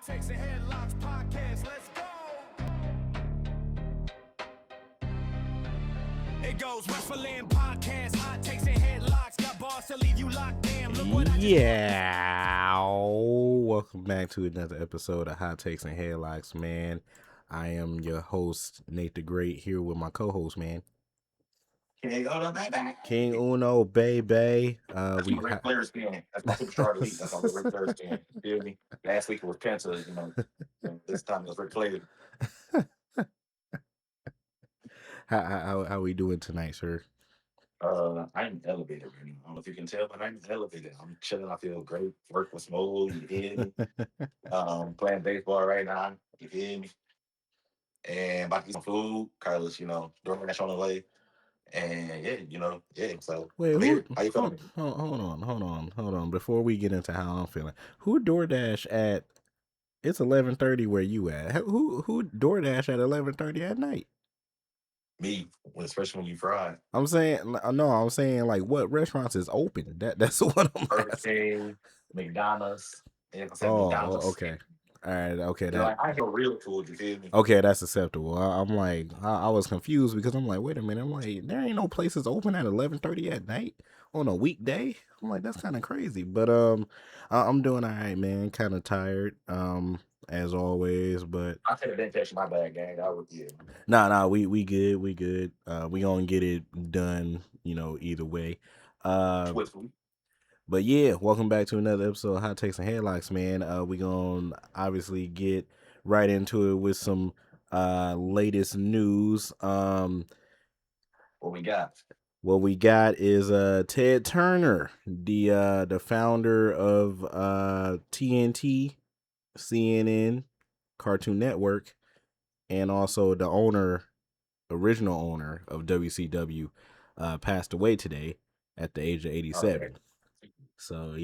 Takes and Headlocks Podcast. Let's go. It goes wrestling podcast, hot takes and headlocks. Got bars to leave you locked. Damn, look what Yeah. Welcome back to another episode of Hot Takes and Headlocks, man. I am your host, Nate the Great, here with my co-host, man. King Uno, baby. King Uno, baby. That's my Ric Flair skin. That's my superstar elite. That's my Ric Flair skin. You feel me? Last week it was Penta, this time it was Ric Flair. How we doing tonight, sir? I'm elevated right now. I don't know if you can tell, but I'm elevated. I'm chilling. I feel great. Work was smooth. You feel me? Playing baseball right now. You feel me? And about to eat some food. Carlos, DoorDash on the way. And yeah. So Wait, I'm here. How you feeling? hold on. Before we get into how I'm feeling, who DoorDash at? It's 11:30 where you at. Who DoorDash at 11:30 at night? Me, especially when you fried. I'm saying like what restaurants is open? That's what I'm Burger asking. King, McDonald's. Oh, okay. All right, okay. I feel real food, you feel me? Okay, that's acceptable. I'm like, I was confused because I'm like, wait a minute. I'm like, there ain't no places open at 11:30 at night on a weekday. I'm like, that's kind of crazy. But I'm doing all right, man. Kind of tired, as always. But I said didn't catch my bad, gang. I would, yeah. nah, we good. We gonna get it done. Either way. Swiftly. But yeah, welcome back to another episode of Hot Takes and Headlocks, man. We gonna obviously get right into it with some latest news. What we got? What we got is Ted Turner, the founder of TNT, CNN, Cartoon Network, and also the original owner of WCW, passed away today at the age of 87. Okay. So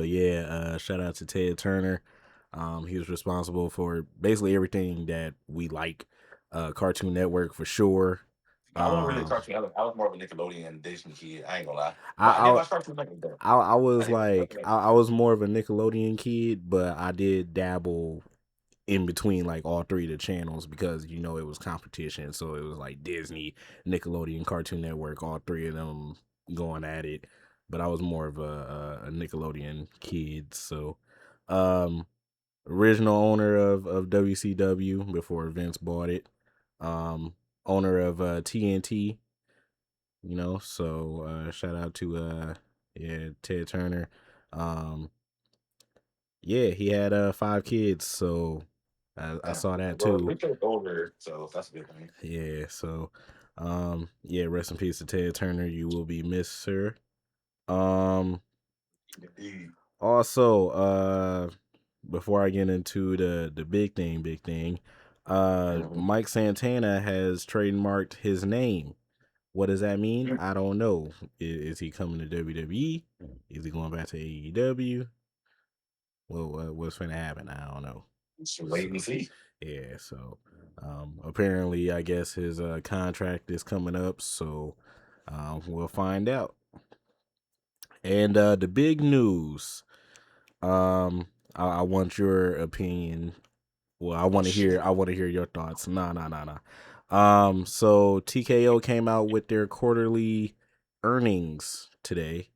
yeah. Shout out to Ted Turner. He was responsible for basically everything that we like. Cartoon Network for sure. I wasn't really a cartoon. I was more of a Nickelodeon Disney kid. I ain't gonna lie. I watched Cartoon Network though. I was like I was more of a Nickelodeon kid, but I did dabble in between like all three of the channels because it was competition. So it was like Disney, Nickelodeon, Cartoon Network, all three of them going at it. But I was more of a Nickelodeon kid. So original owner of WCW before Vince bought it. Owner of TNT. So shout out to Ted Turner. He had 5 kids, so I saw that too. We took older, so that's a good thing. Yeah, so rest in peace to Ted Turner. You will be missed, sir. Also, before I get into the big thing, Mike Santana has trademarked his name. What does that mean? I don't know. Is he coming to WWE? Is he going back to AEW? Well, what's going to happen? I don't know. Wait and see. Yeah, so apparently, I guess his contract is coming up, so we'll find out. And the big news, I want your opinion. Well, I want to hear your thoughts. Nah. So TKO came out with their quarterly earnings today.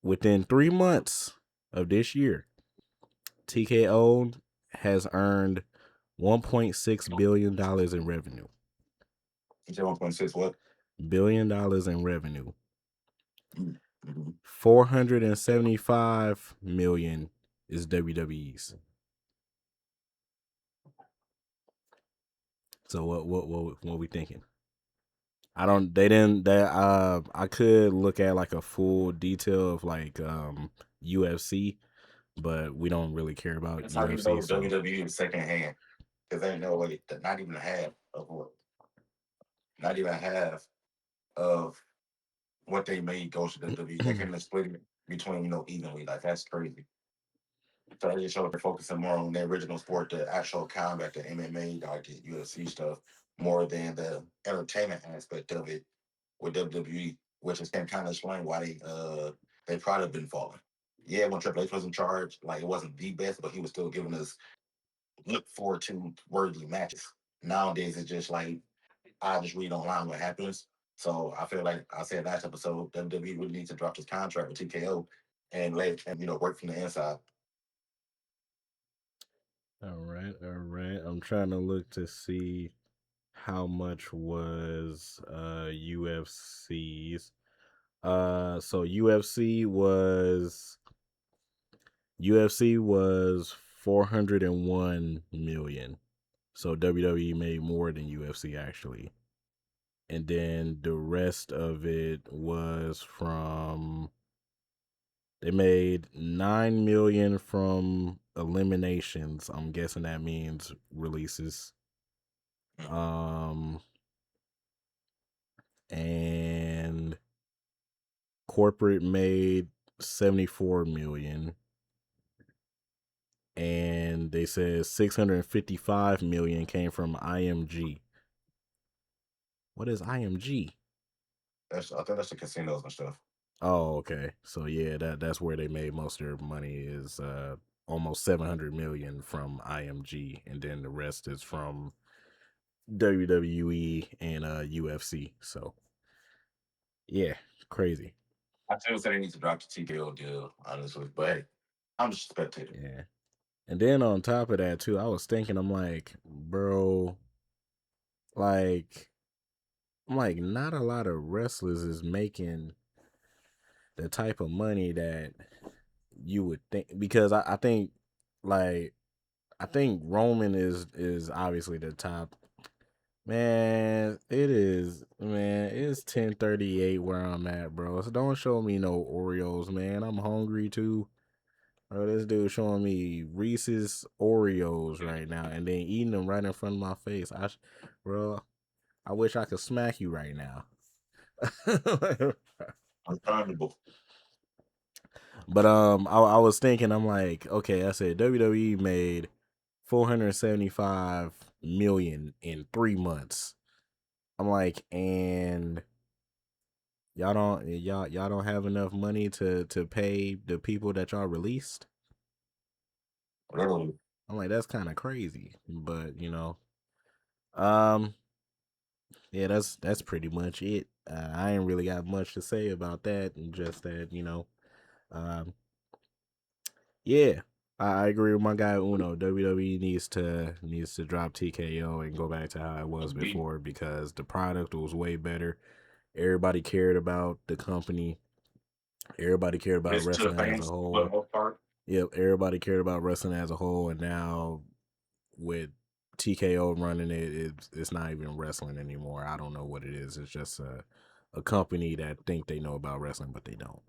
Within 3 months of this year, TKO has earned $1.6 billion in revenue. You said 1.6 what? $1 billion in revenue. Mm-hmm. 475 million is WWE's. So what we thinking? I could look at like a full detail of like UFC, but we don't really care about That's UFC. How you know WWE is second hand? Because they know not even half of what they made goes to WWE. They can split it between evenly. Like that's crazy. So they just show they're focusing more on the original sport, the actual combat, the MMA, like the UFC stuff, more than the entertainment aspect of it with WWE, which is can kind of explain why they probably been falling. Yeah, when Triple H was in charge, like it wasn't the best, but he was still giving us look forward to worthy matches. Nowadays, it's just like I just read online what happens. So I feel like I said last episode, WWE really needs to drop this contract with TKO and let and work from the inside. All right, all right. I'm trying to look to see how much was UFC's. So UFC was 401 million. So WWE made more than UFC actually. And then the rest of it was from they made 9 million from eliminations. I'm guessing that means releases. And corporate made 74 million. And they said 655 million came from IMG. What is IMG? I think that's the casinos and stuff. Oh, okay. So yeah, that's where they made most of their money is almost 700 million from IMG, and then the rest is from WWE and UFC. So yeah, crazy. I still say they need to drop the TKO deal, honestly. But hey, I'm just a spectator. Yeah. And then on top of that too, I was thinking, I'm like, bro, like not a lot of wrestlers is making the type of money that you would think, because I think like I think Roman is obviously the top. Man, it's 10:38 where I'm at, bro. So don't show me no Oreos, man. I'm hungry too. Bro, this dude showing me Reese's Oreos right now and then eating them right in front of my face. Bro, I wish I could smack you right now. Understandable. But I was thinking, I'm like, okay, I said WWE made 475 million in 3 months. I'm like, and y'all don't have enough money to pay the people that y'all released? Literally. I'm like, that's kind of crazy. But um yeah, that's pretty much it. I ain't really got much to say about that, and just that, um yeah, I agree with my guy Uno. WWE needs to drop TKO and go back to how it was before, because the product was way better. Everybody cared about the company. Everybody cared about Listen to the wrestling as a fans for the whole. most part. Yep, everybody cared about wrestling as a whole, and now with TKO running it, it's not even wrestling anymore. I don't know what it is. It's just a company that think they know about wrestling, but they don't.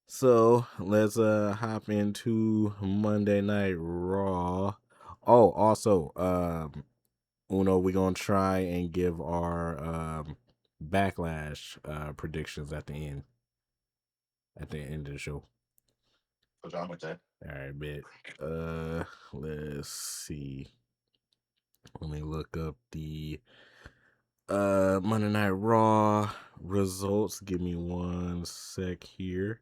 So let's hop into Monday Night Raw. Oh, also, Uno, we're gonna try and give our backlash predictions at the end. At the end of the show. What's wrong with that? All right, bet. Let's see. Let me look up the Monday Night Raw results. Give me one sec here.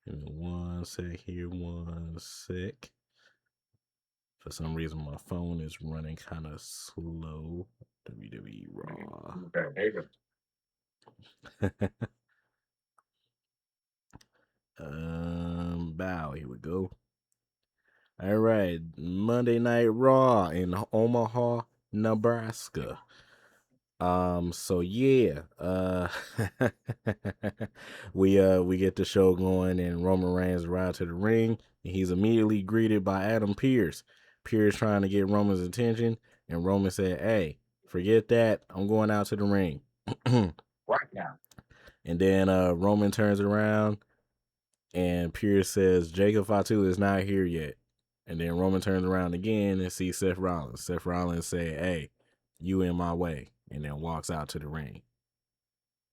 Give me one sec here. One sec. For some reason, my phone is running kind of slow. WWE Raw. Okay, there you go. Bow. Here we go. All right, Monday Night Raw in Omaha, Nebraska. So yeah, we get the show going, and Roman Reigns arrives to the ring, and he's immediately greeted by Adam Pearce. Pearce trying to get Roman's attention, and Roman said, "Hey, forget that. I'm going out to the ring." Right now. And then Roman turns around, and Pearce says, "Jacob Fatu is not here yet." And then Roman turns around again and sees Seth Rollins. Seth Rollins say, "Hey, you in my way," and then walks out to the ring.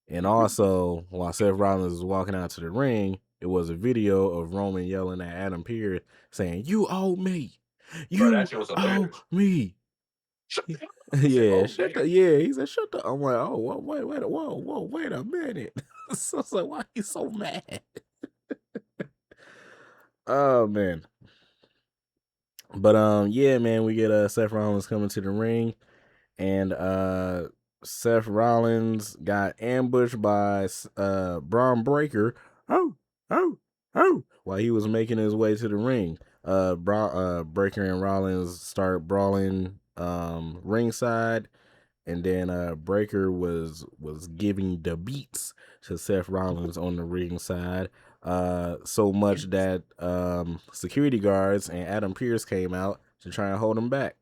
And also, while Seth Rollins was walking out to the ring, it was a video of Roman yelling at Adam Pearce saying, "You owe me. Bro, You that shit was owe hilarious. me." Shut the hell up. I said, Yeah, oh, shut damn. the yeah. He said, "Shut the." I'm like, "Oh, wait a minute." So it's like, why you so mad? Oh man. But yeah, man, we get Seth Rollins coming to the ring, and Seth Rollins got ambushed by Braun Breaker. Oh, oh, oh! While he was making his way to the ring, Breaker and Rollins start brawling ringside, and then Breaker was giving the beats to Seth Rollins on the ringside. So much that security guards and Adam Pearce came out to try and hold him back.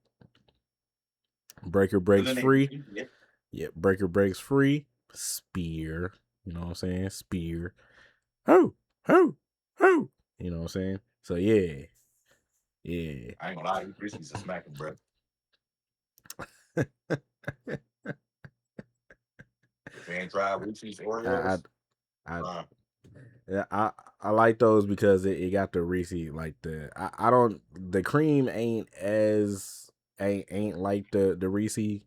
Breaker breaks free. Yeah, Breaker breaks free. Spear. You know what I'm saying? Spear. Ho! Ho! Ho! You know what I'm saying? So yeah. Yeah. I ain't gonna lie, you Chrissy's a smacking, bro. Fan tried Lucy's Oreos. Yeah, I like those because it got the Reese, like I don't, the cream ain't like the Reese,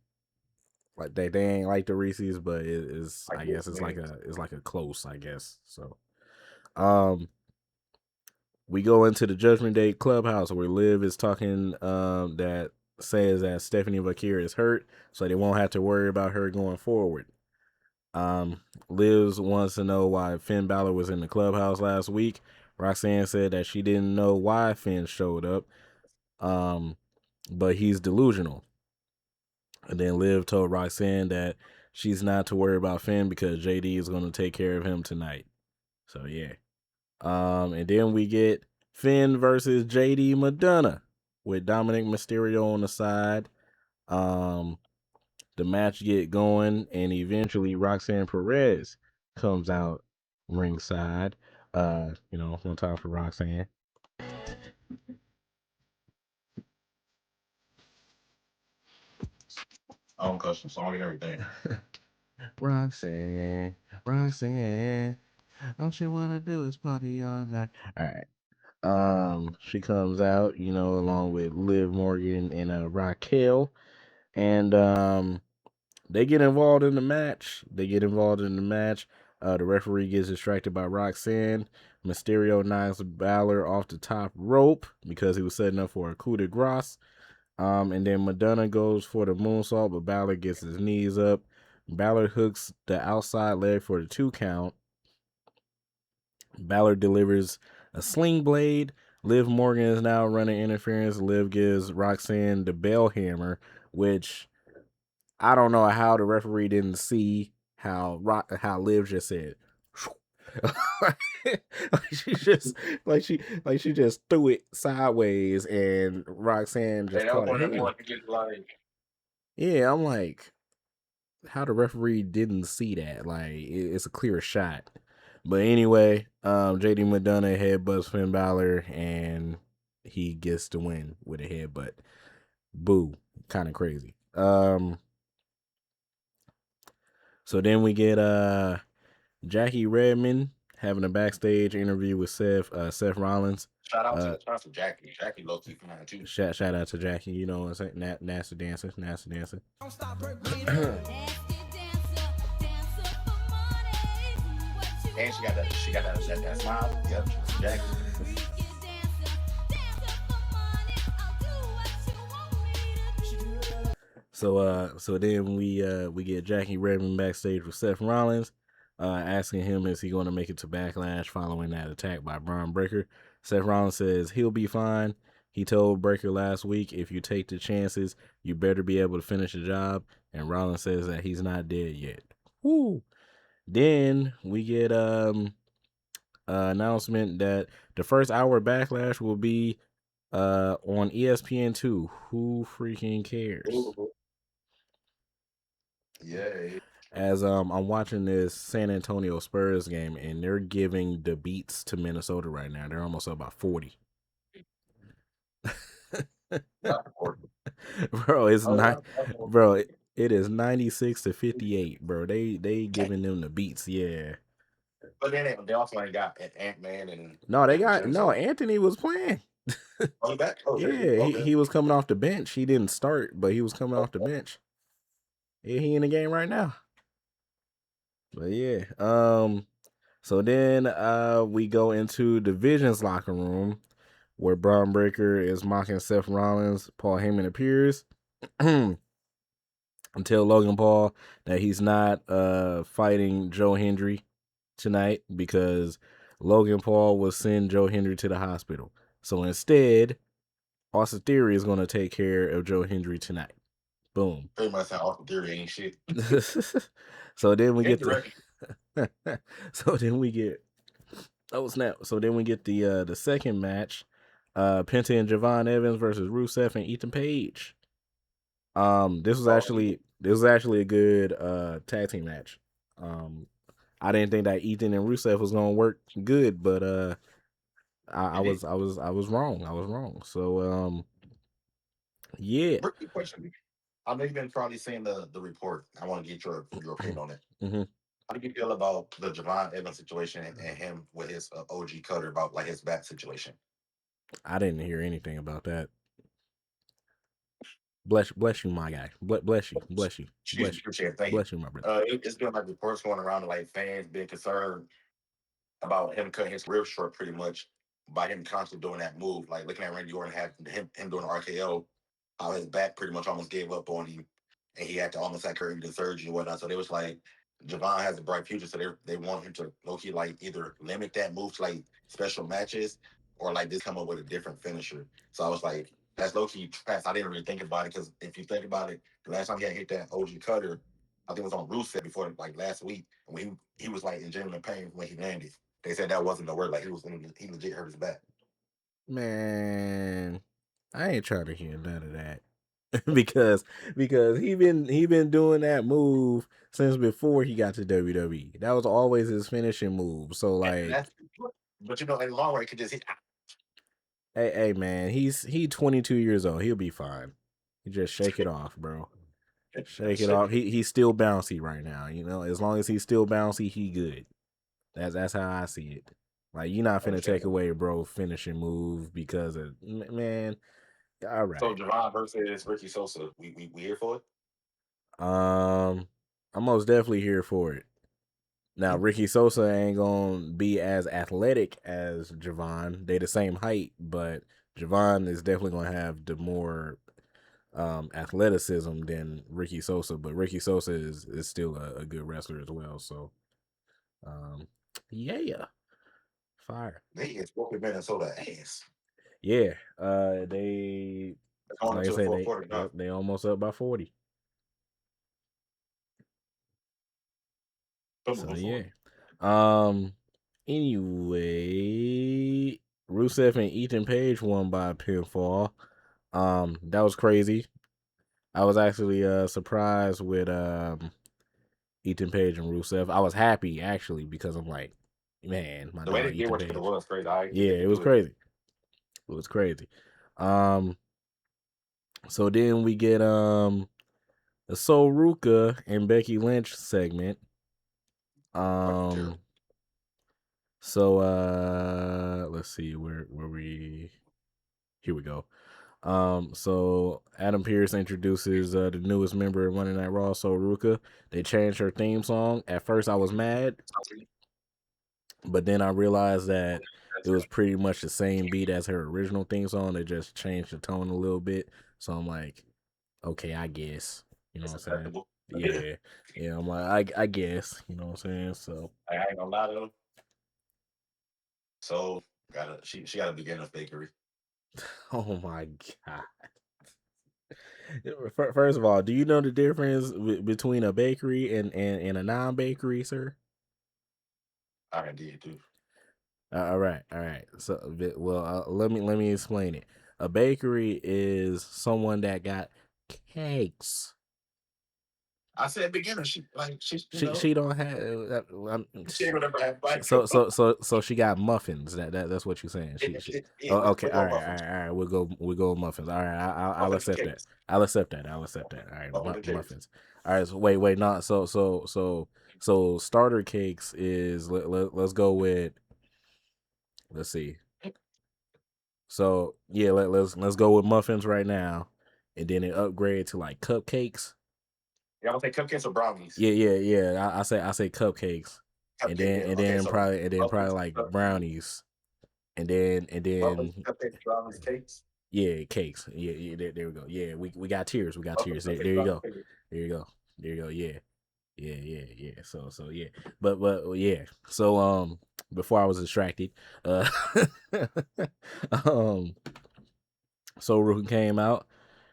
like they ain't like the Reese's, but it is, I guess it's like a close, I guess. So we go into the Judgment Day clubhouse where Liv is talking that says that Stephanie Vaquer is hurt, so they won't have to worry about her going forward. Liz wants to know why Finn Balor was in the clubhouse last week. Roxanne said that she didn't know why Finn showed up, but he's delusional. And then Liv told Roxanne that she's not to worry about Finn because JD is going to take care of him tonight. So yeah. And then we get Finn versus JD Madonna with Dominic Mysterio on the side. The match get going, and eventually Roxanne Perez comes out ringside. One time for Roxanne. Own custom song and everything. Roxanne, all she wanna do is party all night. All right. She comes out, along with Liv Morgan and Raquel, and they get involved in the match. The referee gets distracted by Roxanne. Mysterio knocks Balor off the top rope because he was setting up for a coup de grace. And then Madonna goes for the moonsault, but Balor gets his knees up. Balor hooks the outside leg for the 2 count. Balor delivers a sling blade. Liv Morgan is now running interference. Liv gives Roxanne the bell hammer, which I don't know how the referee didn't see how Liv just said. she just threw it sideways, and Roxanne just caught it. Yeah, I'm like, how the referee didn't see that? Like, it's a clear shot. But anyway, JD Madonna headbutts Finn Balor, and he gets the win with a headbutt. Boo, kind of crazy. So then we get Jackie Redmond having a backstage interview with Seth Rollins. Shout out to Jackie. Jackie low key fine too. Shout out to Jackie. You know what I'm saying? Nasty dancer. Don't stop her And she got that smile. Yep, Jackie. So then we get Jackie Redmond backstage with Seth Rollins, asking him is he going to make it to Backlash following that attack by Braun Breaker. Seth Rollins says he'll be fine. He told Breaker last week, if you take the chances, you better be able to finish the job. And Rollins says that he's not dead yet. Woo! Then we get announcement that the first hour of Backlash will be on ESPN2. Who freaking cares? Yeah. As I'm watching this San Antonio Spurs game, and they're giving the beats to Minnesota right now. They're almost up by 40. Bro, it's not. Bro, it is 96-58. Bro, they giving them the beats. Yeah. But then they also ain't got Ant-Man and Anthony was playing. He was coming off the bench. He didn't start, but he was coming off the bench. Yeah, he in the game right now. But yeah, So then we go into Division's locker room where Braun Breaker is mocking Seth Rollins. Paul Heyman appears and tell Logan Paul that he's not fighting Joe Hendry tonight because Logan Paul will send Joe Hendry to the hospital. So instead, Austin Theory is going to take care of Joe Hendry tonight. Boom. Pretty much saying Austin Theory ain't shit. So then we get Indirect. so then we get oh snap. So then we get the second match. Penta and Javon Evans versus Rusev and Ethan Page. This was actually a good tag team match. I didn't think that Ethan and Rusev was gonna work good, but I was wrong. I was wrong. So yeah. Rookie question. I know you've been probably seeing the report. I want to get your opinion on it. Mm-hmm. How do you feel about the Javon Evans situation and him with his OG Cutter about like his back situation? I didn't hear anything about that. Bless you, my guy. Bless you, bless you, bless you, bless you, my brother. It's been like reports going around, like fans being concerned about him cutting his career short, pretty much by him constantly doing that move, like looking at Randy Orton having him doing the RKO, how his back pretty much almost gave up on him, and he had to almost have the surgery and whatnot. So they was like, Javon has a bright future, so they want him to low key like either limit that move to like special matches or like just come up with a different finisher. So I was like, that's low key trash. I didn't really think about it because if you think about it, the last time he had hit that OG Cutter, I think it was on Rusev before like last week, and when he was like in genuine pain when he landed. They said that wasn't the word. Like he legit hurt his back. Man, I ain't trying to hear none of that. because he been doing that move since before he got to WWE. That was always his finishing move. So like, but in the long run, he could just hit. hey man, he's 22 years old. He'll be fine. You just shake it off, bro. Shake it off. He's still bouncy right now. You know, as long as he's still bouncy, he good. That's how I see it. Like, you're not finna take away bro finishing move because of man. All right. So Javon versus Ricky Sosa, we here for it? I'm most definitely here for it. Now, Ricky Sosa ain't gonna be as athletic as Javon. They the same height, but Javon is definitely gonna have the more athleticism than Ricky Sosa. But Ricky Sosa is still a good wrestler as well. So yeah. Fire. They is broken Minnesota ass. Yeah. They like I said, they almost up by 40. So yeah. Anyway, Rusev and Ethan Page won by pinfall. That was crazy. I was actually surprised with Ethan Page and Rusev. I was happy actually because I'm like, man, my dog Ethan Page. Was crazy. Yeah, it was crazy. It was crazy. So then we get the Sol Ruka and Becky Lynch segment. So let's see where we here we go. So Adam Pearce introduces the newest member of Monday Night Raw, Sol Ruka. They changed her theme song. At first I was mad, but then I realized that it was pretty much the same beat as her original theme song. They just changed the tone a little bit. So I'm like, okay, I guess. You know what I'm saying? Yeah. I'm like, I guess. You know what I'm saying? So I ain't gonna lie to them. So she got a beginner's bakery. Oh my god! First of all, do you know the difference between a bakery and a non-bakery, sir? I did too. All right. So, well, let me explain it. A bakery is someone that got cakes. I said beginner. She don't have. She ain't gonna have So she got muffins. That's what you're saying. Okay. All right. We'll go with muffins. All right. I'll accept that. I'll accept that. All right. Muffins. All right. So wait. Not so starter cakes is let's go with. Let's see. So yeah, let's go with muffins right now, and then it upgrade to like cupcakes. Y'all say cupcakes or brownies? Yeah. I say cupcakes. and then probably like brownies, and then Cupcakes, brownies, cakes. yeah, cakes. Yeah, there we go. Yeah, we got tears. We got tears. There you go. There you go. There you go. Yeah. Yeah. So yeah. But yeah. So before I was distracted, um so Ruka came out.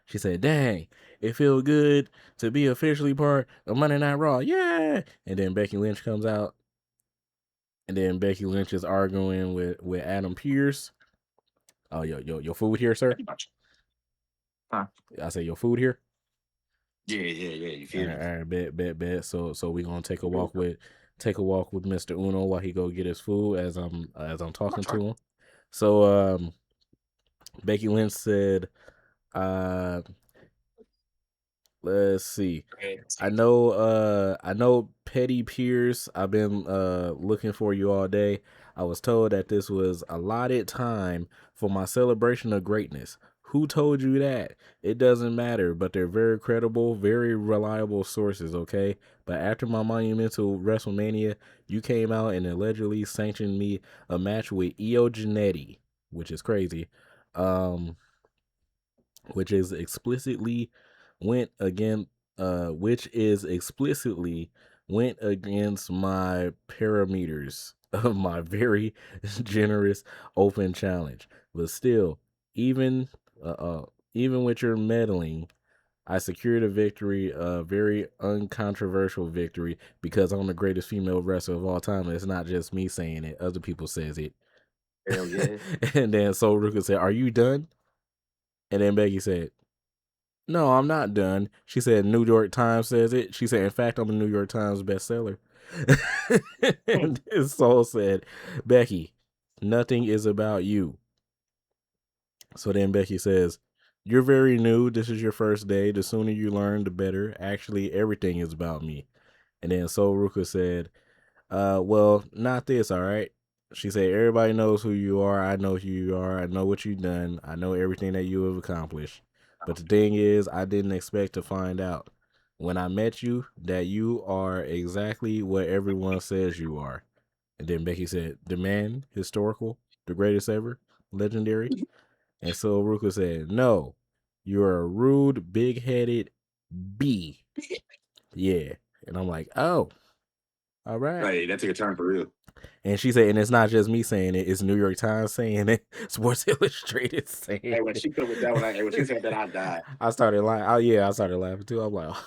She said, "Dang, it feels good to be officially part of Monday Night Raw." Yeah. And then Becky Lynch comes out. And then Becky Lynch is arguing with Adam Pearce. Oh, your food here, sir? Pretty much. Huh? I say your food here. Yeah. You feel me? All right, bet. So we gonna take a walk with Mr. Uno while he go get his food as I'm talking to him. So Becky Lynch said, let's see. I know Petty Pierce. I've been looking for you all day. I was told that this was allotted time for my celebration of greatness. Who told you that? It doesn't matter, but they're very credible, very reliable sources, okay? But after my monumental WrestleMania, you came out and allegedly sanctioned me a match with Io Giannetti, which is crazy. Which is explicitly went against my parameters of my very generous open challenge. But still, even with your meddling, I secured a victory, a very uncontroversial victory, because I'm the greatest female wrestler of all time. And it's not just me saying it; other people says it. Hell yeah. And then Sol Ruka said, "Are you done?" And then Becky said, "No, I'm not done." She said, New York Times says it. She said, "In fact, I'm a New York Times bestseller." And his soul said, "Becky, nothing is about you." So then Becky says, "You're very new. This is your first day. The sooner you learn, the better. Actually, everything is about me." And then Sol Ruka said, "Well, not this, all right?" She said, "Everybody knows who you are. I know who you are. I know what you've done. I know everything that you have accomplished. But the thing is, I didn't expect to find out when I met you that you are exactly what everyone says you are." And then Becky said, "The man, historical, the greatest ever, legendary." And so Ruka said, "No, you're a rude, big-headed B." Yeah. And I'm like, oh, all right. Right, that took a turn for real. And she said, and it's not just me saying it, it's New York Times saying it, Sports Illustrated saying it. Hey, when she come with that one, when she said that, I died. I started laughing. Oh, yeah, I started laughing too. I'm like, oh.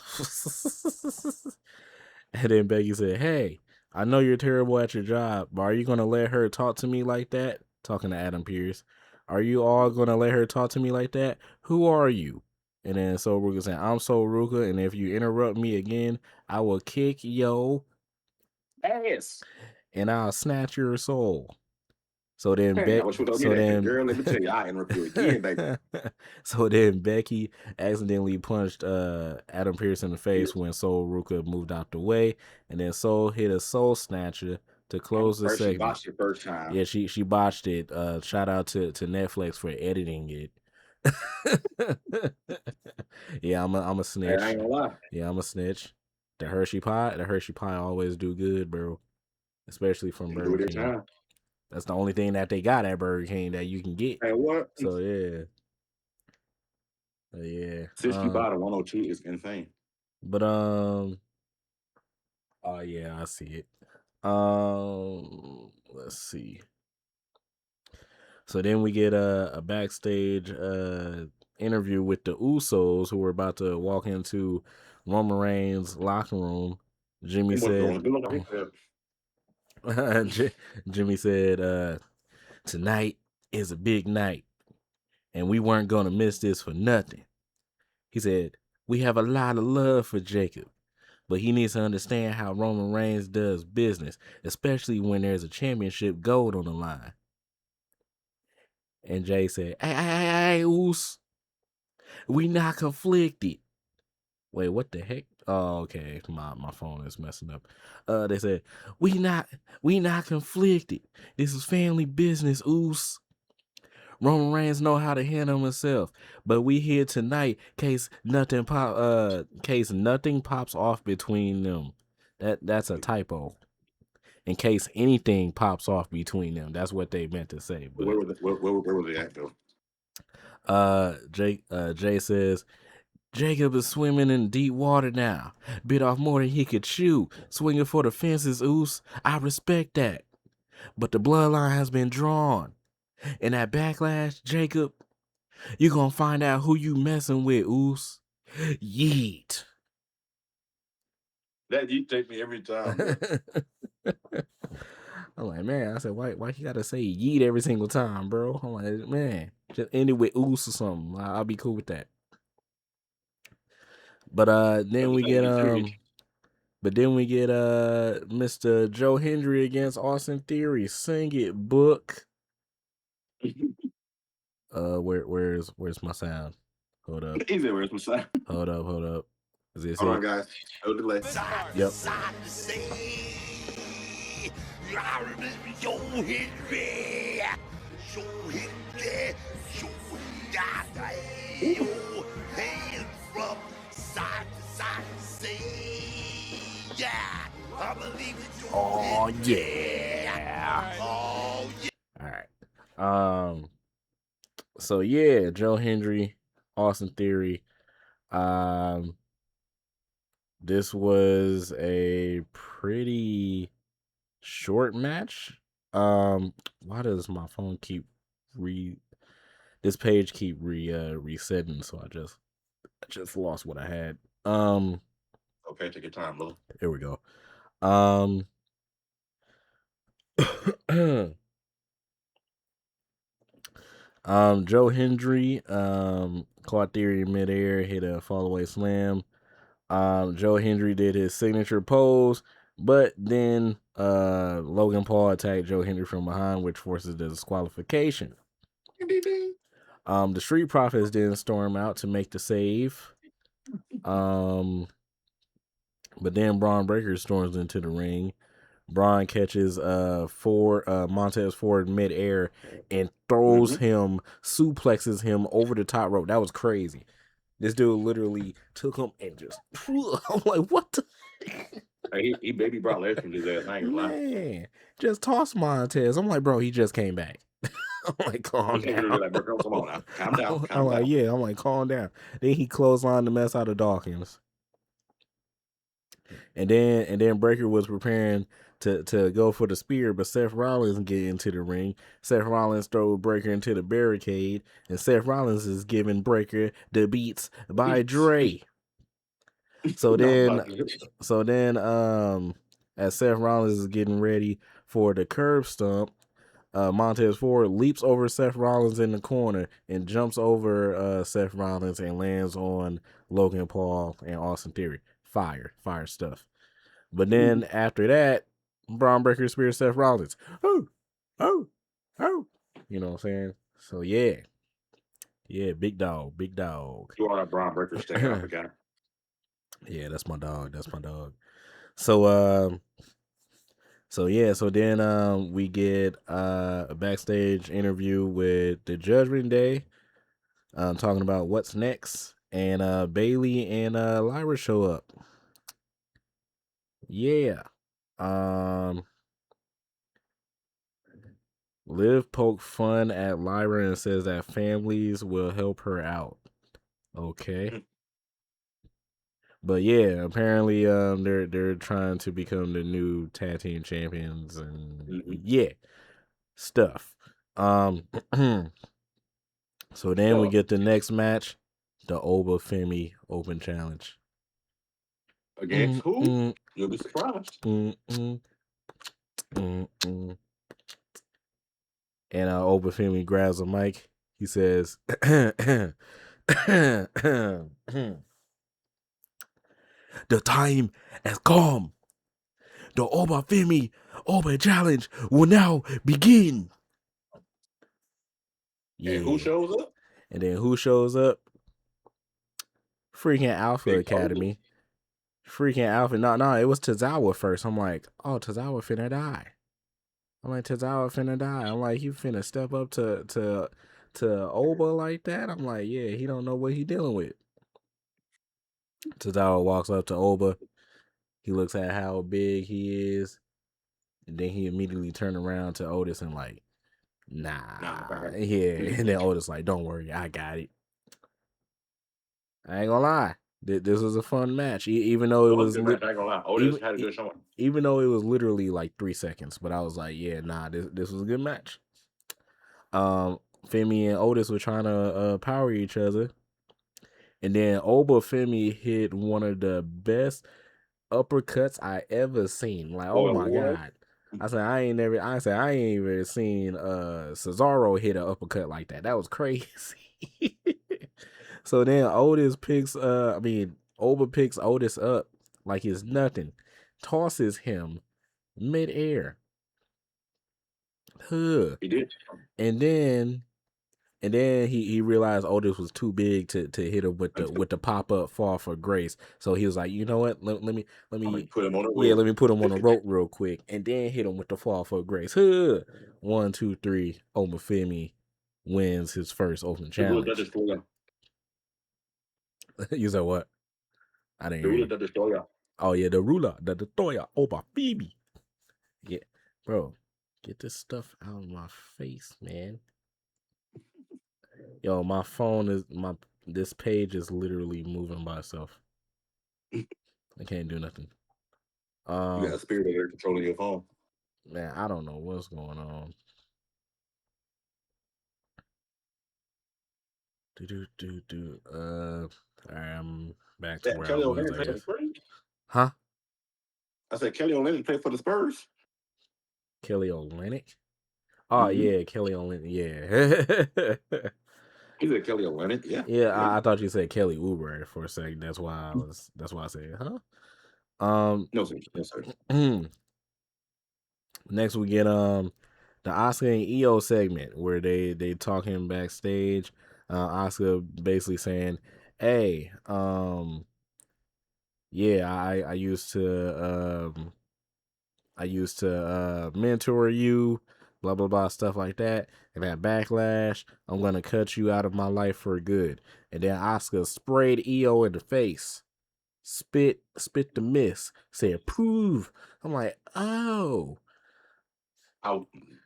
And then Becky said, "Hey, I know you're terrible at your job, but are you going to let her talk to me like that?" Talking to Adam Pearce. "Are you all going to let her talk to me like that? Who are you?" And then Sol Ruka saying, "I'm Sol Ruka, and if you interrupt me again, I will kick yo ass and I'll snatch your soul." So then, girl, let me tell you, I interrupt you again, baby. So then Becky accidentally punched Adam Pearce in the face when Sol Ruka moved out the way, and then Sol hit a soul snatcher to close the segment. She botched it first time. Yeah, she botched it. Shout out to Netflix for editing it. Yeah, I'm a snitch. I ain't gonna lie. Yeah, I'm a snitch. The Hershey pie always do good, bro. Especially from Burger King. That's the only thing that they got at Burger King that you can get. Hey, what? So yeah. Yeah. 60 by the 102 is insane. But oh yeah, I see it. Let's see. So then we get a backstage interview with the Usos, who were about to walk into Roman Reigns' locker room. Jimmy said, Jimmy said, "Tonight is a big night, and we weren't going to miss this for nothing." He said, "We have a lot of love for Jacob, but he needs to understand how Roman Reigns does business, especially when there's a championship gold on the line." And Jay said, Hey, Oos, we not conflicted." Wait, what the heck? Oh, okay. My phone is messing up. They said, we not conflicted. This is family business, Oos. Roman Reigns know how to handle himself, but we here tonight case nothing pops off between them. That's a typo. in case anything pops off between them. That's what they meant to say. But Where was they at though? Jay says, Jacob is swimming in deep water now. Bit off more than he could chew. Swinging for the fences, Oos. I respect that. But the bloodline has been drawn. In that backlash, Jacob, you gonna find out who you messing with, Oos. Yeet. That you take me every time. I'm like, man, I said, why you gotta say yeet every single time, bro? I'm like, man, just end it with Oos or something. I'll be cool with that. But then we get Mr. Joe Hendry against Austin Theory. Sing it, book. Where's my sound? Hold up. He said, "Where's my sound?" Hold up. Is this Hold it? on, guys. No delay. Yep. I remember Joe Hendry. Your hand from side to side. Say, yeah, I believe it. Oh yeah. Oh yeah. All right. So yeah, Joe Hendry, Austin Theory. This was a pretty short match. Why does my phone keep this page keep resetting? So I just lost what I had. Okay, take your time, Lil. Here we go. Joe Hendry caught Theory in midair, hit a fallaway slam. Joe Hendry did his signature pose, but then Logan Paul attacked Joe Hendry from behind, which forces the disqualification. The Street Profits then storm out to make the save. But then Braun Breaker storms into the ring. Braun catches Montez Ford midair and throws him, suplexes him over the top rope. That was crazy. This dude literally took him and just. I'm like, what the? He baby brought Lesnar to that. I ain't gonna lie. Man, just toss Montez. I'm like, bro, he just came back. I'm like, calm down. Like, bro, come on now. Calm down. I'm like, yeah. I'm like, calm down. Then he clotheslined the mess out of Dawkins. And then Breaker was preparing to go for the spear, but Seth Rollins get into the ring. Seth Rollins throw Breaker into the barricade, and Seth Rollins is giving Breaker the beats by Dre. So then, as Seth Rollins is getting ready for the curb stomp, Montez Ford leaps over Seth Rollins in the corner and jumps over Seth Rollins and lands on Logan Paul and Austin Theory. Fire stuff. But then after that, Braun Breaker spears Seth Rollins. Oh. You know what I'm saying? So yeah, big dog. You want a Braun Breaker stick? I forgot. Yeah, that's my dog. So then we get a backstage interview with the Judgment Day, talking about what's next, and Bailey and Lyra show up. Yeah. Liv poke fun at Lyra and says that families will help her out. Okay. But yeah, apparently they're trying to become the new tag team champions and yeah, stuff. So then we get the next match, the Oba Femi Open Challenge. Against who? You'll be surprised. And Oba Femi grabs a mic. He says, the time has come. The Oba Femi Open Challenge will now begin. Yeah. And who shows up? And then who shows up? Freaking Alpha Big Academy. Freaking Alpha. No, it was Tozawa first. I'm like, oh, Tozawa finna die. I'm like, you finna step up to Oba like that? I'm like, yeah, he don't know what he dealing with. Tozawa walks up to Oba. He looks at how big he is. And then he immediately turned around to Otis and like, nah. Nah. Yeah. And then Otis like, don't worry, I got it. I ain't gonna lie. This was a fun match, even though it was I ain't gonna lie. Otis had a good showing. Even though it was literally like 3 seconds, but I was like, yeah, nah, this was a good match. Femi and Otis were trying to power each other, and then Femi hit one of the best uppercuts I ever seen. Like, oh my god. I said I ain't even seen Cesaro hit an uppercut like that. That was crazy. So then Oba picks Otis up like it's nothing, tosses him midair. He did. And then he realized Otis was too big to hit him with the pop up fall for grace. So he was like, you know what? Let me put him on a rope. Yeah, let me put him on a rope real quick, and then hit him with the fall for grace. 1, 2, 3. Femi wins his first open challenge. You said what? I didn't hear you. Oh yeah, the ruler, the Toya Femi. Yeah, bro, get this stuff out of my face, man. Yo, my phone this page is literally moving by itself. I can't do nothing. You got a spirit there controlling your phone. Man, I don't know what's going on. All right, I'm back to where I was, I guess. Huh? I said Kelly Olynyk played for the Spurs. Kelly Olynyk? Oh yeah, Kelly Olynyk. Yeah. He said Kelly Olynyk. Yeah. Yeah, I thought you said Kelly Oubre for a second. That's why I said, huh? No sir. Next we get the Asuka and Io segment where they talking backstage. Asuka basically saying, "Hey, yeah, I used to mentor you, blah blah blah, stuff like that. And at Backlash, I'm gonna cut you out of my life for good." And then Asuka sprayed Io in the face, spit the mist, said, "Prove." I'm like, oh.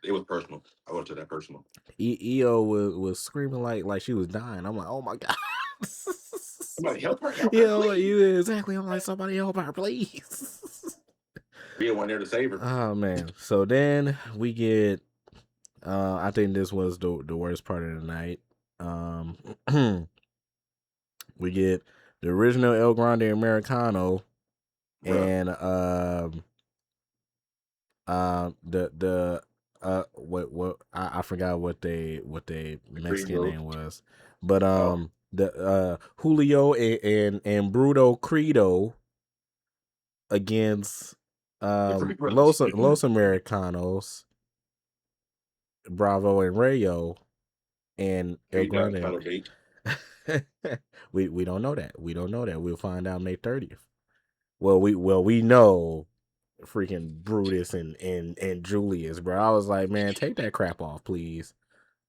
It was personal. I went to that personal. Io was screaming like she was dying. I'm like, oh my god. Somebody help her. Yeah, exactly. I'm like, somebody help her, please. Be one there to save her. Oh man. So then we get I think this was the worst part of the night. We get the original El Grande Americano and I forgot what they Mexican name was, but the Julio and Bruto Credo against Los Americanos, Bravo and Rayo, and El Grande. We don't know that. We'll find out May 30th. Well, we know freaking Brutus and Julius, bro. I was like, man, take that crap off, please.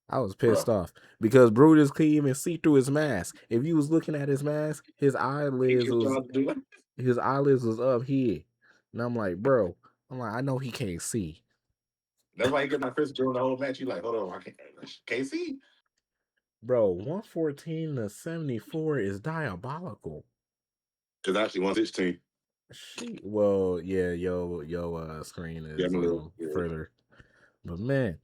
I was pissed off because Brutus couldn't even see through his mask. If you was looking at his mask, his eyelids was up here, and I'm like, bro, I know he can't see. That's why he get my fist during the whole match. You like, hold on, I can't see. Bro, 114 to 74 is diabolical. Because actually 116. Well, yeah, yo, screen is further. But man,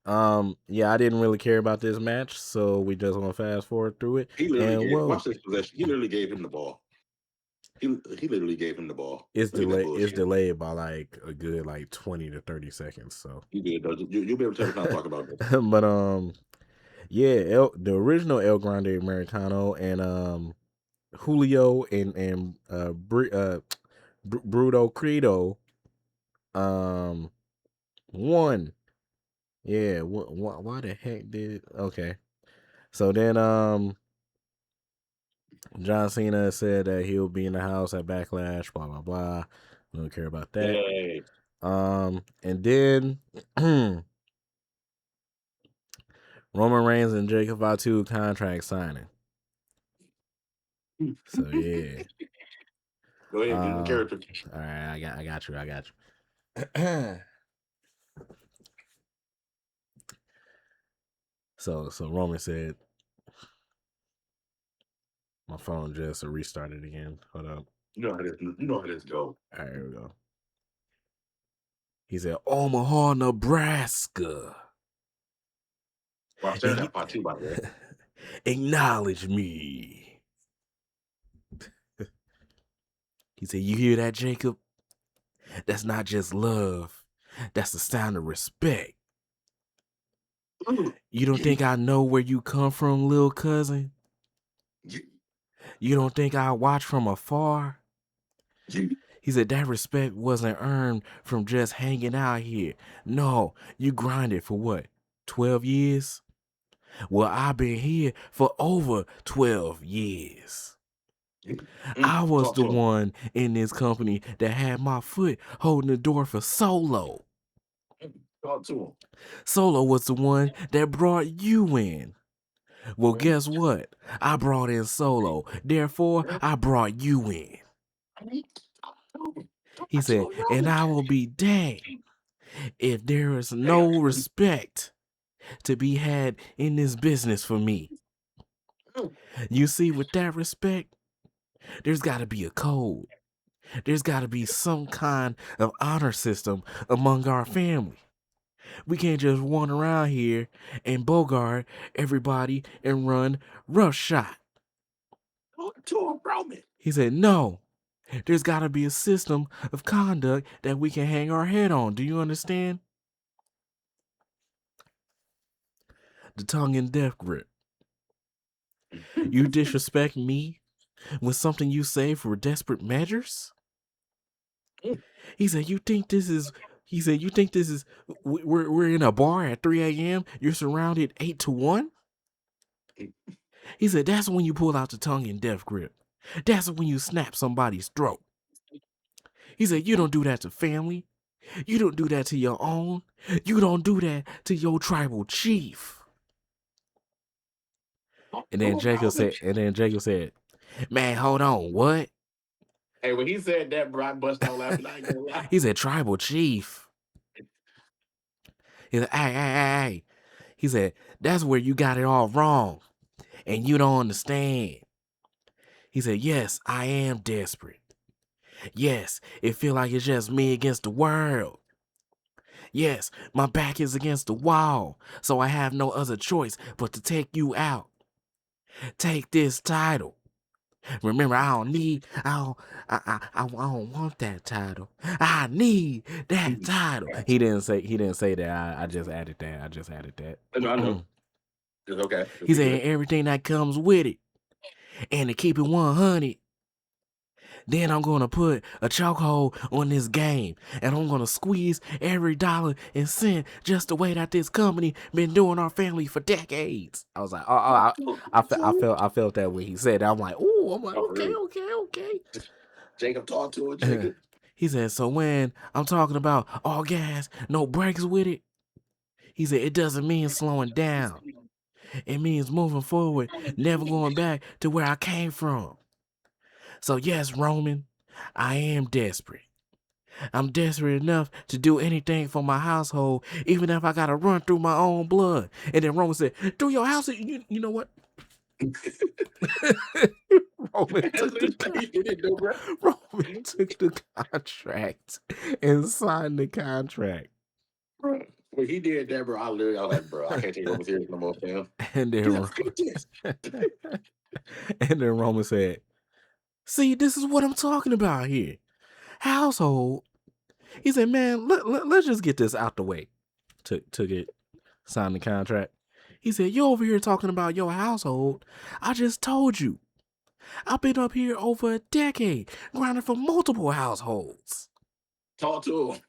yeah, I didn't really care about this match, so we just gonna fast forward through it. He literally watch this possession. He literally gave him the ball. He literally gave him the ball. It's delayed by like a good 20 to 30 seconds. So you did. You'll be able to tell us not to talk about this. But yeah, the original El Grande Americano and Julio and Bruto Credo won. Yeah, why the heck did okay? So then John Cena said that he'll be in the house at Backlash, blah blah blah. I don't care about that. Yay. And then Roman Reigns and Jacob Fatu contract signing. So yeah. Go ahead, do the character. All right, I got you. So Roman said, my phone just restarted again. Hold up. You know how this go. All right, here we go. He said, Omaha, Nebraska. Well, I'm saying that part too, by the way. Acknowledge me. He said, you hear that, Jacob? That's not just love. That's the sound of respect. You don't think I know where you come from, little cousin? You don't think I watch from afar? He said, that respect wasn't earned from just hanging out here. No, you grinded for what, 12 years? Well, I've been here for over 12 years. I was the one in this company that had my foot holding the door for Solo. Talk to him. Solo was the one that brought you in. Well, guess what? I brought in Solo. Therefore, I brought you in. He said, and I will be danged if there is no respect to be had in this business for me. You see, with that respect, there's got to be a code. There's got to be some kind of honor system among our family. We can't just run around here and bogart everybody and run roughshod. He said, no, there's got to be a system of conduct that we can hang our head on. Do you understand? The tongue and death grip. You disrespect me with something you say for desperate measures? He said, you think this is, we're in a bar at 3 a.m., you're surrounded 8 to 1? He said, that's when you pull out the tongue and death grip. That's when you snap somebody's throat. He said, you don't do that to family. You don't do that to your own. You don't do that to your tribal chief. And then Jacob said, man, hold on, what? Hey, when he said that, bro, I bust out laughing. I ain't gonna lie. He said, tribal chief. He said, hey. He said, that's where you got it all wrong. And you don't understand. He said, yes, I am desperate. Yes, it feel like it's just me against the world. Yes, my back is against the wall, so I have no other choice but to take you out. Take this title. Remember, I don't want that title. I need that title. He didn't say that. I just added that. No, I know. It's okay. He said everything that comes with it. And to keep it 100, then I'm going to put a chokehold on this game. And I'm going to squeeze every dollar and cent just the way that this company been doing our family for decades. I was like, I felt that when he said that. I'm like, ooh, I'm like, okay. Jacob, talk to him, Jacob. He said, so when I'm talking about all gas, no brakes with it, he said, it doesn't mean slowing down. It means moving forward, never going back to where I came from. So yes, Roman, I am desperate. I'm desperate enough to do anything for my household, even if I got to run through my own blood. And then Roman said, through your house, you know what? Roman took the contract and signed the contract. Bro, when he did that, bro, I was like, bro, I can't take Roman serious no more, fam. And then Roman said, see, this is what I'm talking about here. Household. He said, man, let's just get this out the way. Took it, signed the contract. He said, you over here talking about your household. I just told you. I've been up here over a decade, grinding for multiple households. Talk to him.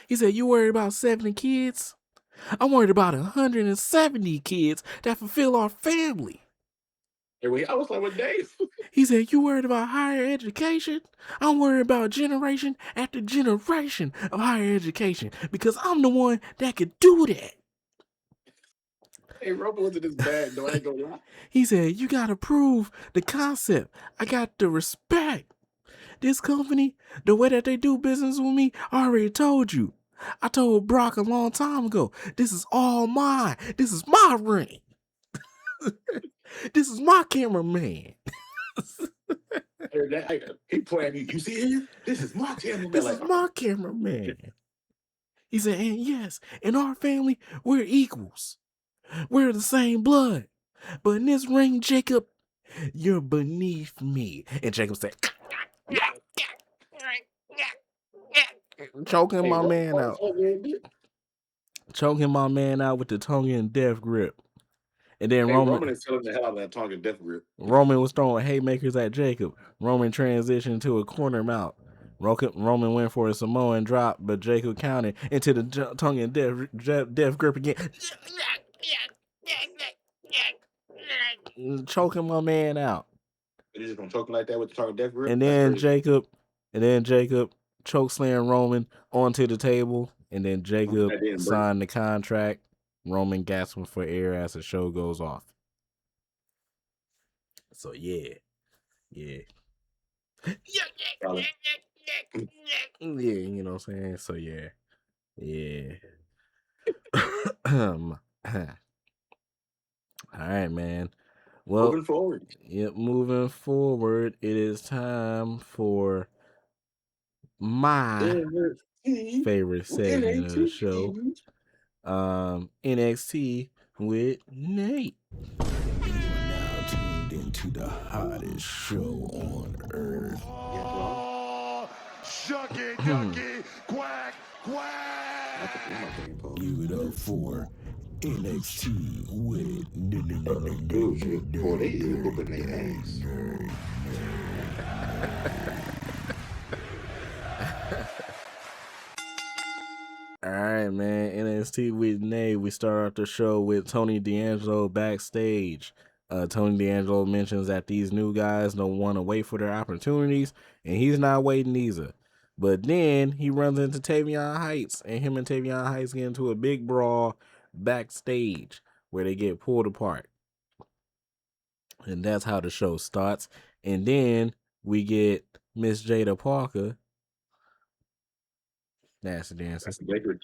He said, you worried about 70 kids? I'm worried about 170 kids that fulfill our family. I was like, what Dave? He said, you worried about higher education? I'm worried about generation after generation of higher education because I'm the one that could do that. Hey, Roman wasn't this bad, though. I ain't gonna lie. He said, you got to prove the concept. I got the respect. This company, the way that they do business with me, I already told you. I told Brock a long time ago, this is all mine. This is my ring. This is my cameraman. He playing you. You see him? This is my cameraman. This is my cameraman. He said, and yes, in our family, we're equals. We're the same blood. But in this ring, Jacob, you're beneath me. And Jacob said, choking my man out. Choking my man out with the Tongan death grip. And then Roman is telling the hell out of that Tongan death grip. Roman was throwing haymakers at Jacob. Roman transitioned to a corner mount. Roman went for a Samoan drop, but Jacob countered into the Tongan death grip again. Choking my man out. They're just gonna choke him like that with the Tongan death grip? And then Jacob chokeslam Roman onto the table, and then Jacob signed the contract. Roman gasping for air as the show goes off. So yeah. Yeah, you know what I'm saying? So yeah. All right, man. Well, moving forward. Yep, moving forward, it is time for my favorite segment of the show. NXT with Nate. You are now tuned into the hottest show on earth. Shucky, ducky, quack, quack. Give it up for NXT with All right, man. NXT with Nate. We start off the show with Tony D'Angelo backstage. Tony D'Angelo mentions that these new guys don't want to wait for their opportunities, and he's not waiting either. But then he runs into Tavion Heights, and him and Tavion Heights get into a big brawl backstage where they get pulled apart. And that's how the show starts. And then we get Miss Jada Parker. Nasty dancing. That's the Baker.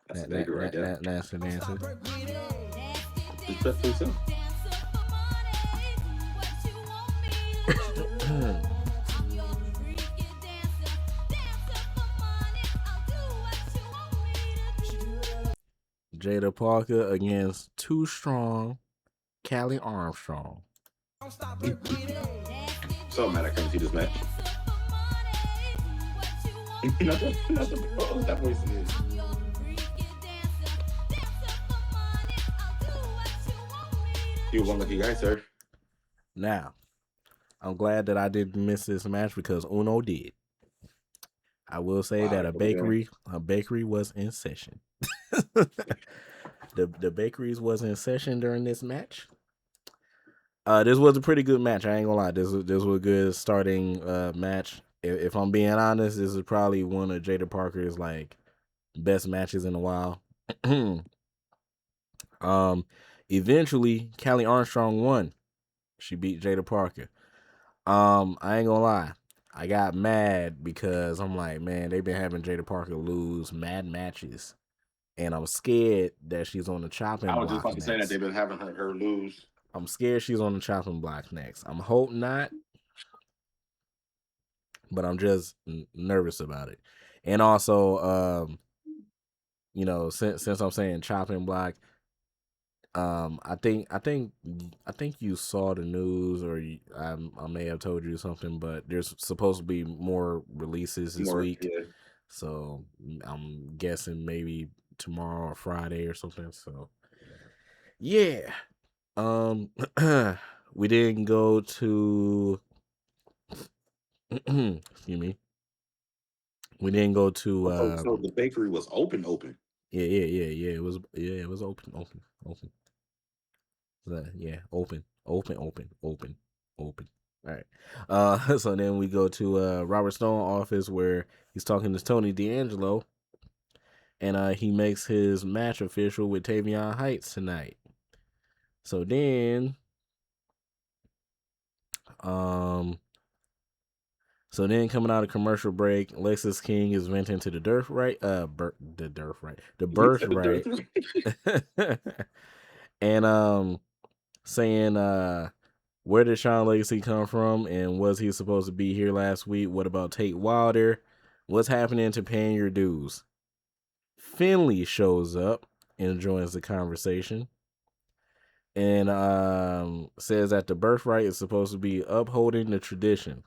That's the Baker right there. Nasty dancing. Jada Parker against Too Strong, Callie Armstrong. So mad I couldn't see this match. Not that voice is. You one lucky guy, sir. Now, I'm glad that I didn't miss this match because Uno did. I will say that a bakery was in session. The bakeries was in session during this match. This was a pretty good match. I ain't gonna lie. This was a good starting match. If I'm being honest, this is probably one of Jada Parker's like best matches in a while. Eventually, Callie Armstrong won. She beat Jada Parker. I ain't gonna lie. I got mad because I'm like, man, they've been having Jada Parker lose mad matches. And I'm scared that she's on the chopping block. I was just about to say that they've been having her lose. I'm scared she's on the chopping block next. I'm hoping not. But I'm just nervous about it. And also, since I'm saying chopping block, I think you saw the news, or I may have told you something, but there's supposed to be more releases this week. Yeah. So I'm guessing maybe tomorrow or Friday or something. So yeah. We didn't go to excuse me. We didn't go to so the bakery was open. Yeah. It was open. Open. All right. So then we go to Robert Stone office where he's talking to Tony D'Angelo, and he makes his match official with Tavion Heights tonight. So then So then, coming out of commercial break, Lexus King is venting to the birthright, the birthright, and saying where did Sean Legacy come from, and was he supposed to be here last week? What about Tate Wilder? What's happening to paying your dues? Finley shows up and joins the conversation, and says that the birthright is supposed to be upholding the tradition.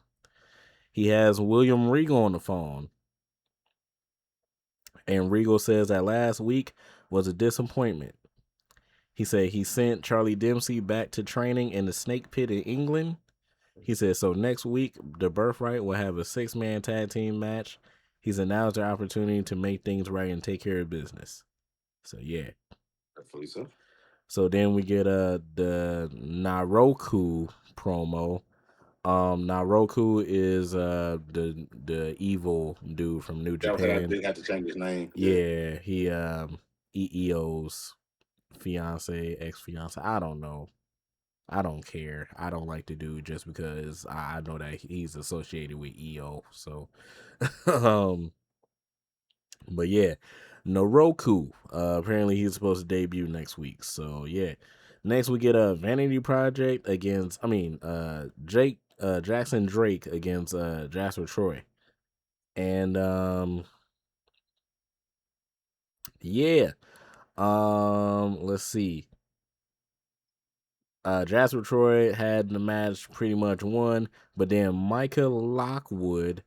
He has William Regal on the phone, and Regal says that last week was a disappointment. He said he sent Charlie Dempsey back to training in the Snake Pit in England. He said, so next week, the Birthright will have a 6-man tag team match. He's announced their opportunity to make things right and take care of business. So, yeah. Hopefully so. So then we get the Naroku promo. Naroku is the evil dude from New Japan. I didn't have to change his name. Yeah, he EEO's fiance, ex-fiance. I don't know. I don't care. I don't like the dude just because I know that he's associated with EO. So, but yeah, Naroku. Apparently he's supposed to debut next week. So yeah, next we get a Vanity Project against. Jackson Drake against Jasper Troy, and yeah, let's see. Jasper Troy had the match pretty much won, but then Micah Lockwood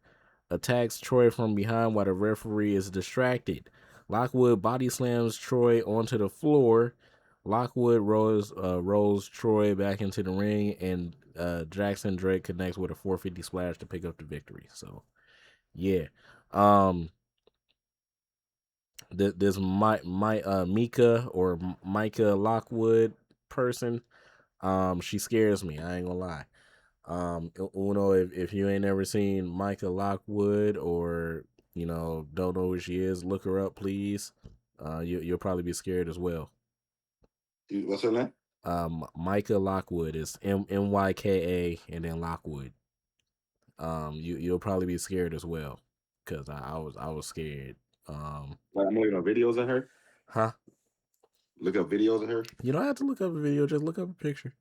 attacks Troy from behind while the referee is distracted. Lockwood body slams Troy onto the floor. Lockwood rolls Troy back into the ring, and Jackson Drake connects with a 450 splash to pick up the victory. So, yeah. This Micah Lockwood person, she scares me. I ain't gonna lie. Uno, if you ain't ever seen Micah Lockwood or don't know who she is, look her up, please. You'll probably be scared as well. What's her name? Micah Lockwood is MYKA and then Lockwood. You'll probably be scared as well because I was scared. I'm looking at videos of her. Huh? Look up videos of her. You don't have to look up a video. Just look up a picture.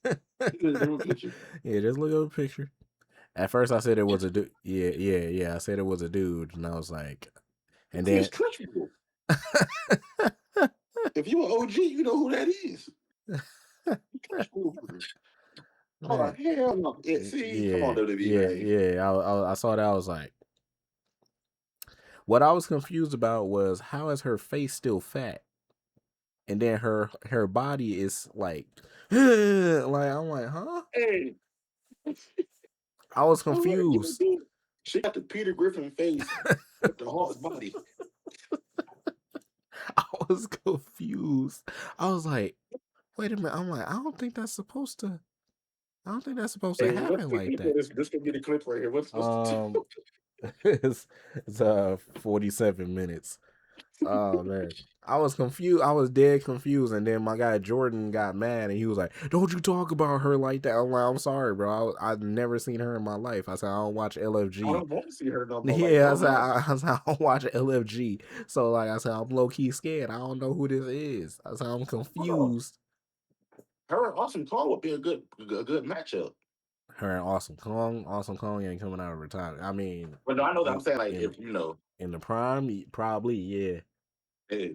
Yeah, just look up a picture. At first, I said it was a dude. Yeah. I said it was a dude, and I was like, and then. If you an OG, you know who that is. Oh hell no! Come on, WWE. Yeah. I saw that. I was like, what I was confused about was how is her face still fat, and then her body is like, I'm like, huh? Hey. I was confused. She got the Peter Griffin face with the Hawk's body. I was confused. I was like, wait a minute. I'm like, I don't think that's supposed to happen like that. This could be the clip right here. What's it's 47 minutes. Oh man, I was confused. I was dead confused, and then my guy Jordan got mad, and he was like, "Don't you talk about her like that?" I'm like, "I'm sorry, bro. I've never seen her in my life." I said, "I don't watch LFG." I don't want to see her no more. Yeah, I said, I don't watch LFG. So like I said, I'm low key scared. I don't know who this is. I said, I'm confused. Her and Awesome Kong would be a good matchup. Her and Awesome Kong ain't coming out of retirement. I mean, but no, I know that I'm saying like if in the prime, probably yeah. Hey.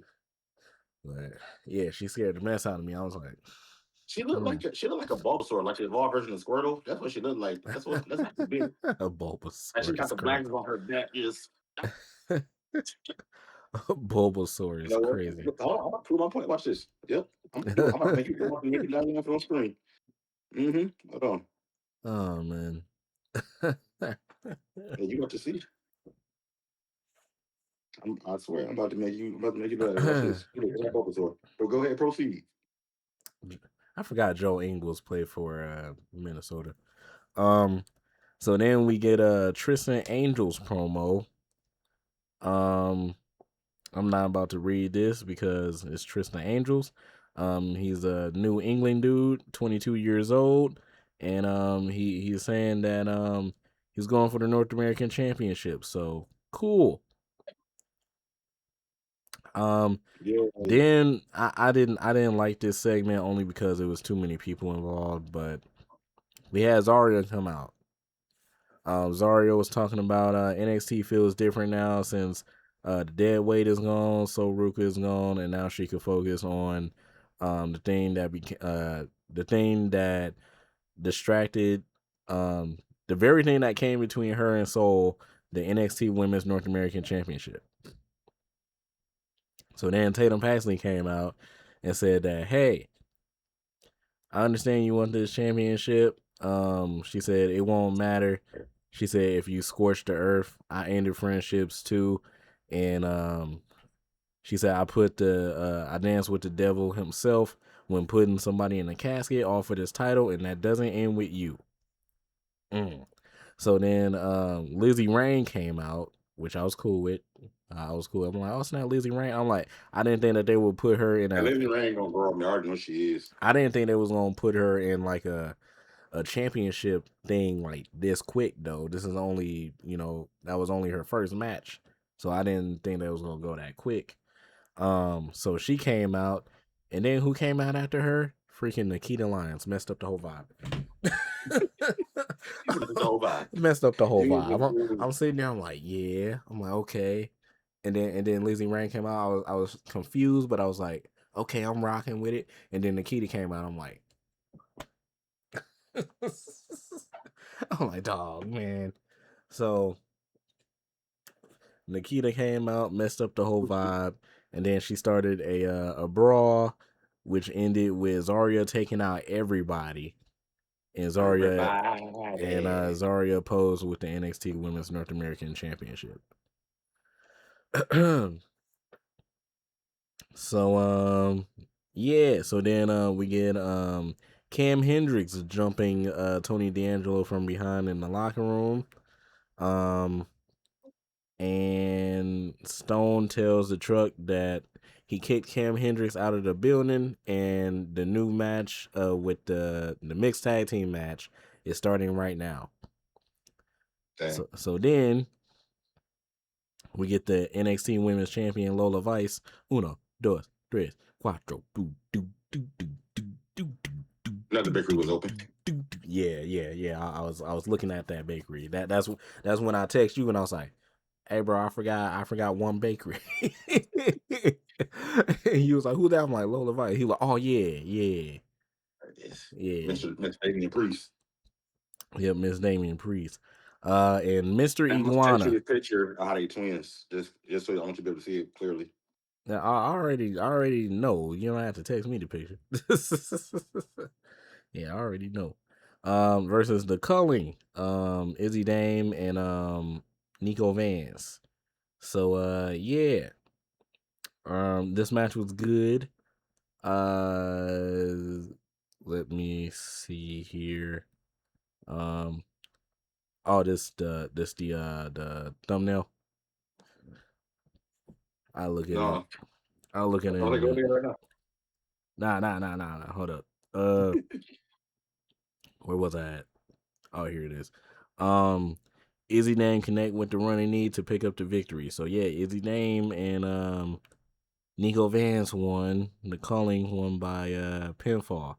But yeah, she scared the mess out of me. I was like, she looked like a Bulbasaur, like the evolved version of Squirtle. That's what she looked like. That's not the big a Bulbasaur. And she got the black on her neck. Bulbasaur is crazy. Hold on, I'm gonna prove my point. Watch this. Yep, I'm gonna make you down on screen. Hold on. Oh man. You got to see. I swear, I'm about to make you better. Watch this. Bulbasaur. But go ahead, proceed. I forgot Joe Ingles played for Minnesota. So then we get a Tristan Angels promo. I'm not about to read this because it's Tristan Angels. He's a New England dude, 22 years old, and he's saying that He's going for the North American Championship. So cool. Yeah. Then I didn't like this segment only because it was too many people involved, but we had Zarya come out. Zarya was talking about NXT feels different now since the dead weight is gone, so Ruka is gone, and now she could focus on the thing that distracted the very thing that came between her and Soul, the NXT Women's North American Championship. So then Tatum Paxley came out and said that, hey, I understand you want this championship. She said it won't matter. She said if you scorch the earth, I ended friendships too. And she said I danced with the devil himself when putting somebody in a casket off of this title, and that doesn't end with you. So then Lizzie Rain came out, which I was cool with. I was cool. I'm like, oh, it's not Lizzie Rain. I'm like, I didn't think that they would put her in And Lizzie Rain gonna grow up. I already know she is. I didn't think they was gonna put her in like a championship thing like this quick though. This is only, that was only her first match. So I didn't think that was gonna go that quick. So she came out, and then who came out after her? Freaking Nikita Lyons messed up the whole vibe. Messed up the whole vibe. I'm sitting there, I'm like, yeah. I'm like, okay. And then Lizzie Rain came out. I was confused, but I was like, okay, I'm rocking with it. And then Nikita came out. I'm like, dog, man. So Nikita came out, messed up the whole vibe, and then she started a brawl, which ended with Zarya taking out everybody, and Zarya posed with the NXT Women's North American Championship. So yeah, so then we get Cam Hendricks jumping Tony D'Angelo from behind in the locker room. And Stone tells the truck that he kicked Cam Hendricks out of the building, and the new match with the mixed tag team match is starting right now. So then we get the NXT Women's Champion Lola Vice. Uno, dos, tres, cuatro. Another bakery was open. Yeah. I was looking at that bakery. That's when I text you and I was like, hey bro, I forgot one bakery. And he was like, who that? I'm like, Lola Vice. He was like, oh yeah. Mr. Damien Priest. Yep, Miss Damien Priest. And Mr. I'm Iguana. gonna text you the picture of how they twins, just so I want you to be able to see it clearly. Now, I already know. You don't have to text me the picture. Yeah, I already know. Versus the Culling, Izzy Dame and Nico Vance. So yeah. This match was good. Let me see here. The thumbnail. I'll look at it. I'll look at it. Right now. Nah. Hold up. Where was I at? Oh, here it is. Izzy Dame connect with the running knee to pick up the victory. So yeah, Izzy Dame and Nico Vance won. The Culling won by pinfall.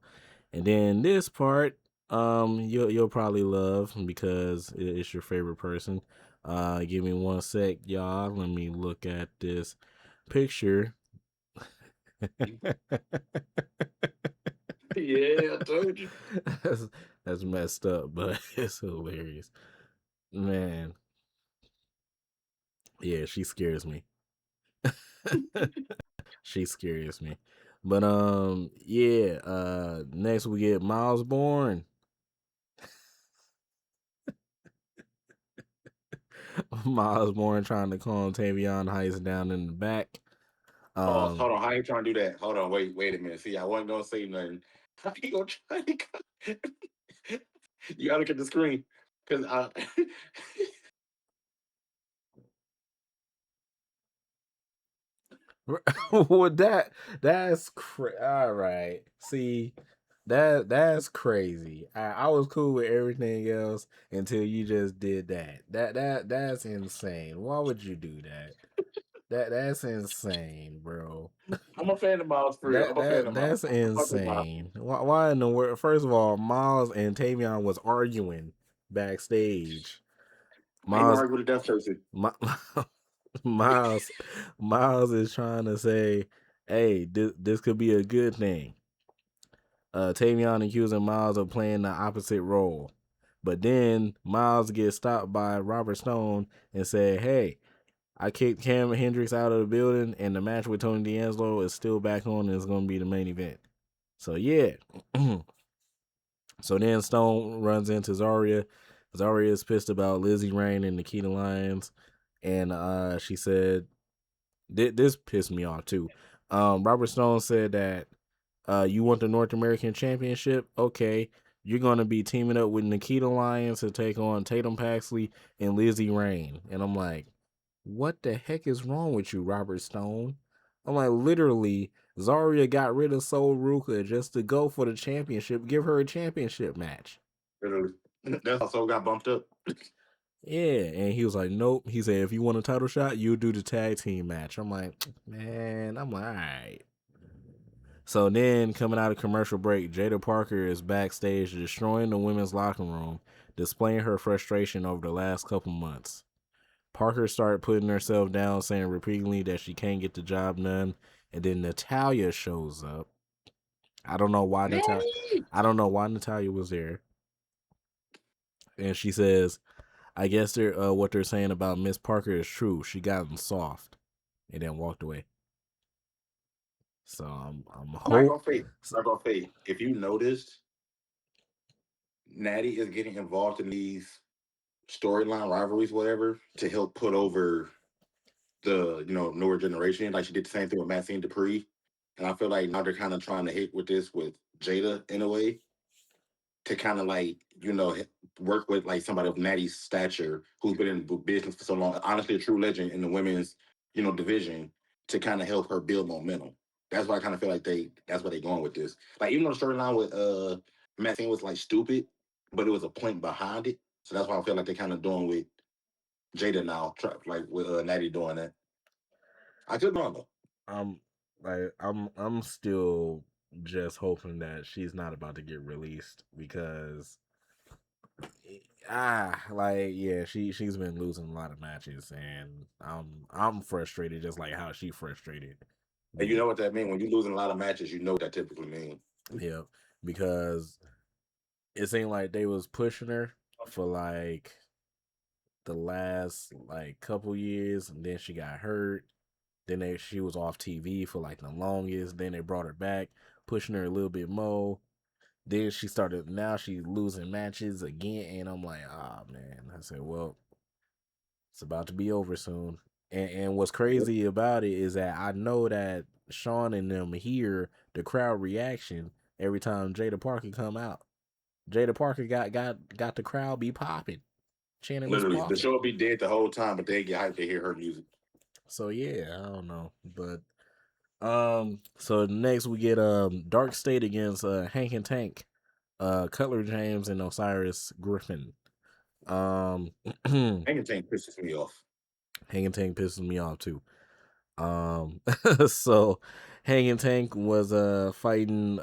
And then this part, you'll probably love because it's your favorite person. Give me 1 sec, y'all. Let me look at this picture. Yeah, I told you. That's messed up, but it's hilarious. Man. Yeah, she scares me. She scares me. But next we get Miles Bourne. Miles Bourne trying to calm Tavion Heights down in the back. Hold on, how you trying to do that? Hold on, wait a minute. See, I wasn't gonna say nothing. How you gonna try to you gotta look at the screen. Cause Well, that's all right. See, That's crazy. I was cool with everything else until you just did that. That's insane. Why would you do that? That's insane, bro. I'm a fan of Miles for real. I'm a fan of Miles. That's insane. Why in the world? First of all, Miles and Tavion was arguing backstage. He Miles, argued with the death person. Miles, Miles is trying to say, "Hey, this could be a good thing." Tavion accusing Miles of playing the opposite role, but then Miles gets stopped by Robert Stone and said, "Hey, I kicked Cam Hendricks out of the building, and the match with Tony D'Angelo is still back on, and it's going to be the main event." So yeah. So then Stone runs into Zarya. Zarya is pissed about Lizzie Rain and Nikita Lyons, and she said, "This pissed me off too." Robert Stone said that you want the North American Championship? Okay, you're going to be teaming up with Nikita Lyons to take on Tatum Paxley and Lizzie Rain, and I'm like, what the heck is wrong with you, Robert Stone? I'm like, literally, Zarya got rid of Sol Ruka just to go for the championship. Give her a championship match. Literally. That's how Soul got bumped up. Yeah, and he was like, nope. He said, if you want a title shot, you do the tag team match. I'm like, man, all right. So then, coming out of commercial break, Jada Parker is backstage destroying the women's locker room, displaying her frustration over the last couple months. Parker started putting herself down, saying repeatedly that she can't get the job done, and then Natalya shows up. I don't know why Natalya was there, and she says, "I guess what they're saying about Miss Parker is true. She gotten soft," and then walked away. So I'm Not gonna fake. If you noticed, Natty is getting involved in these storyline rivalries, whatever, to help put over the newer generation. Like she did the same thing with Maxine Dupree, and I feel like now they're kind of trying to hit with this with Jada in a way to kind of like work with like somebody of Natty's stature who's been in business for so long. Honestly, a true legend in the women's division to kind of help her build momentum. That's why I kind of feel like that's where they're going with this. Like even though the storyline with Maxine was like stupid, but it was a point behind it. So that's why I feel like they're kind of doing with Jada now, like with Natty doing that. I could be wrong though. I'm still just hoping that she's not about to get released because she's been losing a lot of matches and I'm frustrated just like how she frustrated. And you know what that means? When you're losing a lot of matches, you know what that typically means. Yeah, because it seemed like they was pushing her for like the last like couple years, and then she got hurt. Then she was off TV for like the longest. Then they brought her back, pushing her a little bit more. Then now she's losing matches again, and I'm like, oh man. I said, well, it's about to be over soon. And what's crazy about it is that I know that Sean and them hear the crowd reaction every time Jada Parker come out. Jada Parker got the crowd be popping, chanting Miss Literally, Parker. the show will be dead the whole time, but they get hyped to hear her music. So yeah, I don't know, but so next we get Dark State against Hank and Tank, Cutler James and Osiris Griffin. Hank and Tank pisses me off. Hank and Tank pisses me off too. So Hank and Tank was fighting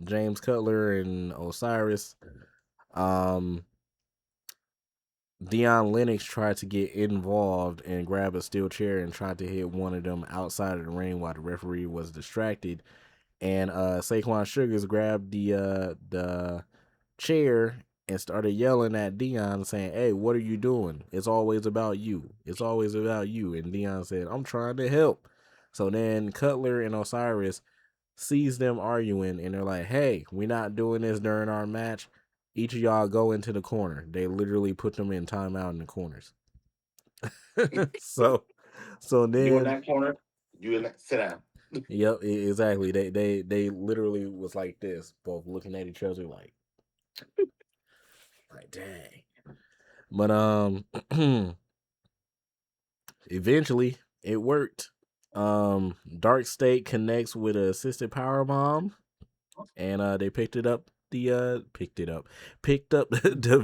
James Cutler and Osiris. Dion Lennox tried to get involved and grab a steel chair and tried to hit one of them outside of the ring while the referee was distracted. And Saquon Sugars grabbed the chair and started yelling at Dion saying, "Hey, what are you doing? It's always about you. It's always about you." And Dion said, "I'm trying to help." So then Cutler and Osiris sees them arguing and they're like, "Hey, we're not doing this during our match. Each of y'all go into the corner." They literally put them in timeout in the corners. so then you in that corner, you in that sit down. Yep, exactly. They literally was like this, both looking at each other like dang. But eventually it worked. Dark State connects with a assisted power bomb. and they picked up the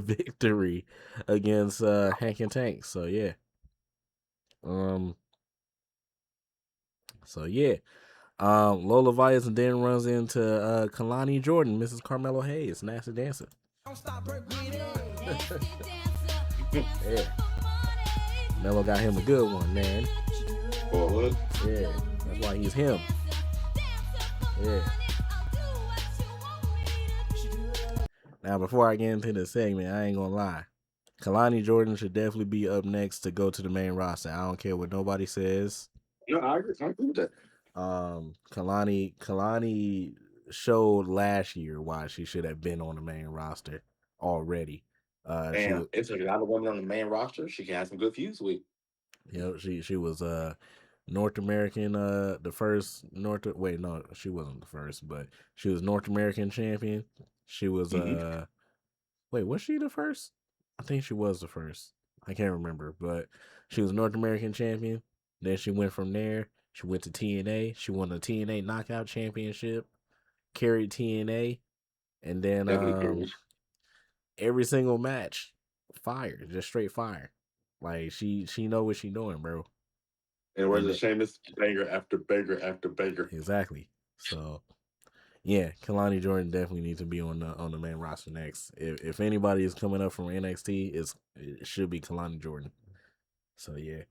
victory against Hank and Tank. So yeah. Um so yeah. Lola Vice then runs into Kalani Jordan, Mrs. Carmelo Hayes, Nasty Dancer. Yeah. Melo got him a good one, man. What? Yeah, that's why he's him. Yeah. Now, before I get into the segment, I ain't gonna lie. Kalani Jordan should definitely be up next to go to the main roster. I don't care what nobody says. No, I agree with that. Kalani showed last year why she should have been on the main roster already. And if there's another woman on the main roster, she can have some good feuds with. You know, she was North American the first she wasn't the first, but she was North American champion. She was was she the first? I think she was the first. I can't remember, but she was North American champion. Then she went from there. She went to TNA. She won the TNA Knockout Championship, carried TNA, and then every single match, fire, just straight fire. Like she know what she doing, bro. And where's the Sheamus banger after banger after banger? Exactly. So yeah, Kalani Jordan definitely needs to be on the main roster next. If anybody is coming up from NXT, it should be Kalani Jordan. So yeah.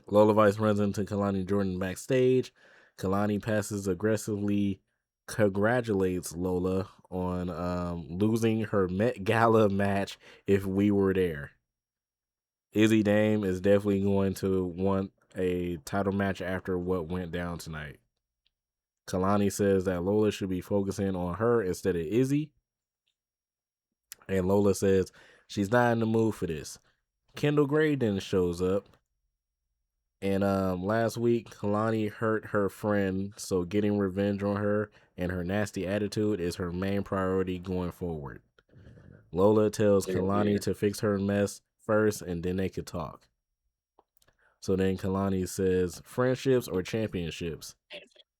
Lola Vice runs into Kalani Jordan backstage. Kalani passes aggressively, congratulates Lola on losing her Met Gala match if we were there. Izzy Dame is definitely going to want a title match after what went down tonight. Kalani says that Lola should be focusing on her instead of Izzy. And Lola says she's not in the mood for this. Kendall Gray then shows up. And last week, Kalani hurt her friend, so getting revenge on her and her nasty attitude is her main priority going forward. Lola tells Kalani to fix her mess first, and then they could talk. So then Kalani says, friendships or championships?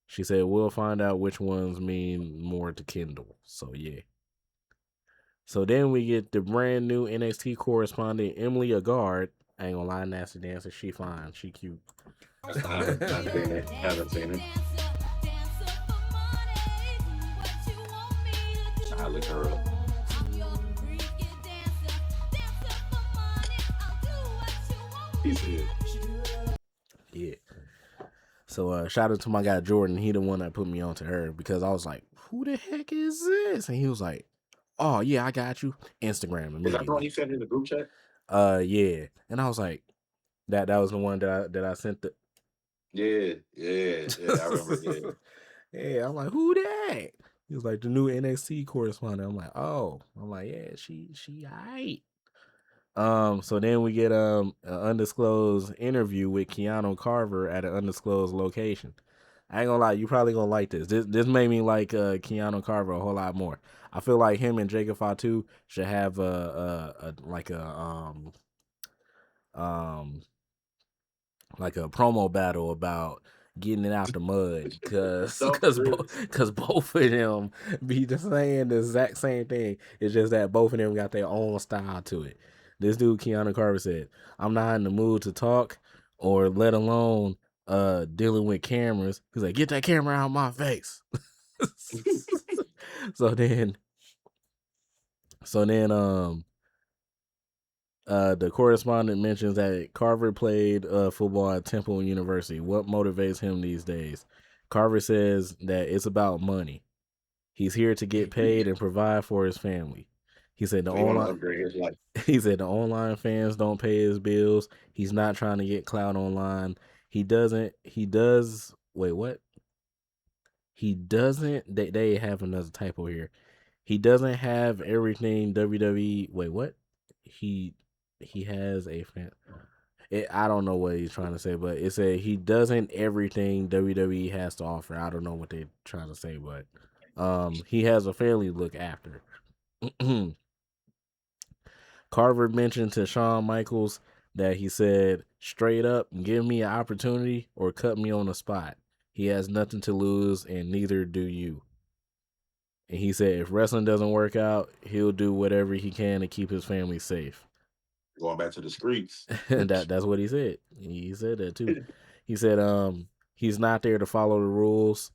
She said, we'll find out which ones mean more to Kendall. So yeah. So then we get the brand new NXT correspondent, Emily Agard. I ain't gonna lie, Nasty Dancer, she fine. She cute. I haven't seen it. I look her up. Yeah. So shout out to my guy Jordan. He the one that put me onto her because I was like, who the heck is this? And he was like, oh yeah, I got you. Instagram immediately. Is that the one you sent in the group chat? Yeah. And I was like, that was the one that I sent the. Yeah, I remember. Yeah. Yeah, I'm like, who that? He was like the new NXT correspondent. I'm like, oh. I'm like, yeah, she aight. So then we get an undisclosed interview with Keanu Carver at an undisclosed location. I ain't gonna lie, you probably gonna like this. This made me like Keanu Carver a whole lot more. I feel like him and Jacob Fatu should have a promo battle about getting it out the mud, cause both of them be just saying the exact same thing. It's just that both of them got their own style to it. This dude Keanu Carver said, "I'm not in the mood to talk, or let alone dealing with cameras." He's like, "Get that camera out of my face." So then the correspondent mentions that Carver played football at Temple University. What motivates him these days? Carver says that it's about money. He's here to get paid and provide for his family. He said the online fans don't pay his bills. He's not trying to get clout online. He doesn't. Wait, what? He doesn't. They have another typo here. He doesn't have everything WWE. Wait, what? He has a fan. I don't know what he's trying to say, but it said he doesn't everything WWE has to offer. I don't know what they're trying to say, but he has a family to look after. Carver mentioned to Shawn Michaels that he said, straight up, give me an opportunity or cut me on the spot. He has nothing to lose, and neither do you. And he said if wrestling doesn't work out, he'll do whatever he can to keep his family safe. Going back to the streets. And that's what he said. He said that too. He said he's not there to follow the rules.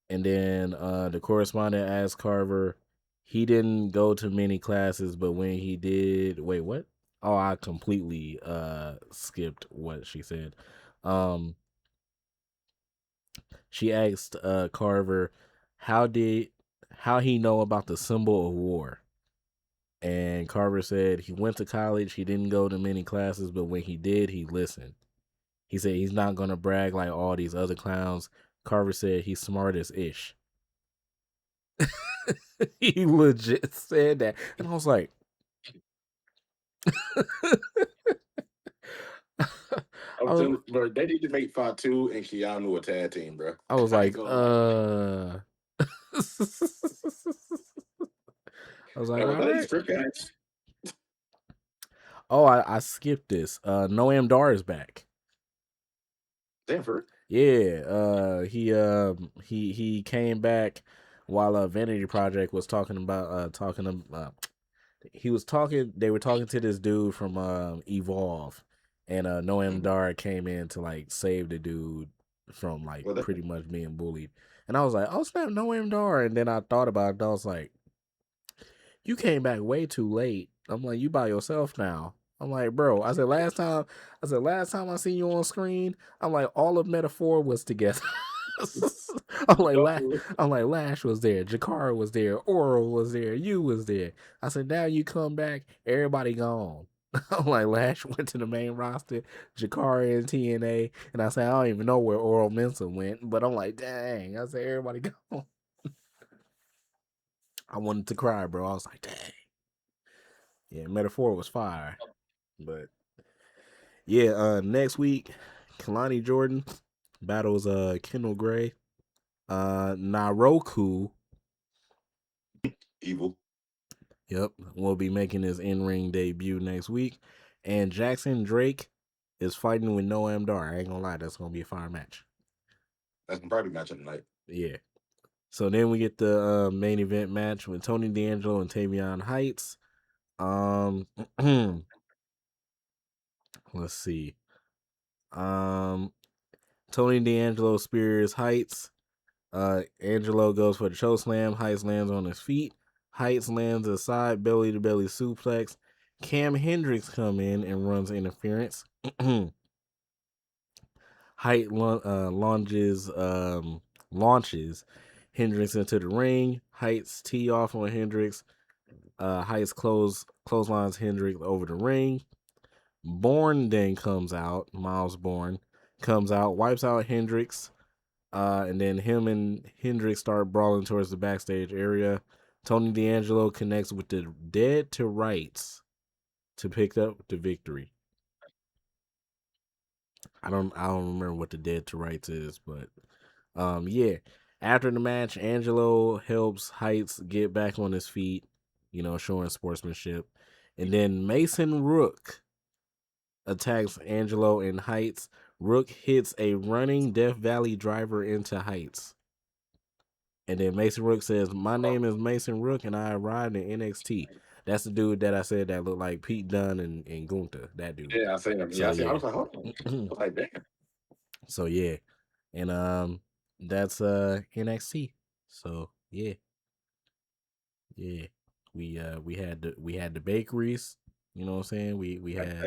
And then the correspondent asked Carver, he didn't go to many classes, but when he did, wait, what? Oh, I completely skipped what she said. She asked Carver how he know about the symbol of war. And Carver said he went to college, he didn't go to many classes, but when he did, he listened. He said he's not gonna brag like all these other clowns. Carver said he's smart as ish. He legit said that. And I was like, Bro, they need to make Fatu and Keanu a tag team, bro. I was like, I was like, all right. Oh, I skipped this. Noam Dar is back. Stanford. Yeah. He came back while Vanity Project was talking about they were talking to this dude from Evolve, and Noam Dar came in to like save the dude from like pretty much being bullied. And I was like, oh snap, Noam Dar. And then I thought about it, I was like, you came back way too late. I'm like, you by yourself now. I'm like, bro, I said last time I seen you on screen, I'm like, all of Metaphor was together. I'm like, Lash was there, Jakara was there, Oral was there, you was there. I said, now you come back, everybody gone. I'm like, Lash went to the main roster, Jakara and TNA, and I said, I don't even know where Oral Mensa went, but I'm like, dang, I said, everybody gone. I wanted to cry, bro. I was like, dang. Yeah, Metaphor was fire. But yeah, next week, Kalani Jordan battles Kendall Gray. Naroku. Evil. Yep, will be making his in-ring debut next week. And Jackson Drake is fighting with Noam Dar. I ain't gonna lie, that's gonna be a fire match. That's probably match of the night. Yeah. So then we get the main event match with Tony D'Angelo and Tavion Heights. Let's see. Tony D'Angelo spears Heights. Angelo goes for the choke slam. Heights lands on his feet. Heights lands a side belly to belly suplex. Cam Hendricks come in and runs interference. Height launches Hendricks into the ring. Heights tee off on Hendricks. Heights clotheslines Hendricks over the ring. Bourne then comes out. Miles Bourne comes out, wipes out Hendricks. And then him and Hendricks start brawling towards the backstage area. Tony D'Angelo connects with the Dead to Rights to pick up the victory. I don't remember what the Dead to Rights is, but yeah. After the match, Angelo helps Heights get back on his feet, showing sportsmanship. And then Mason Rook attacks Angelo and Heights. Rook hits a running Death Valley driver into Heights. And then Mason Rook says, my name is Mason Rook and I arrived in NXT. That's the dude that I said that looked like Pete Dunne and Gunther. That dude. Yeah, I seen him. So, I was like, hold on. I was like, damn. So yeah. And that's NXT. So yeah. Yeah. We had the bakeries. You know what I'm saying? We had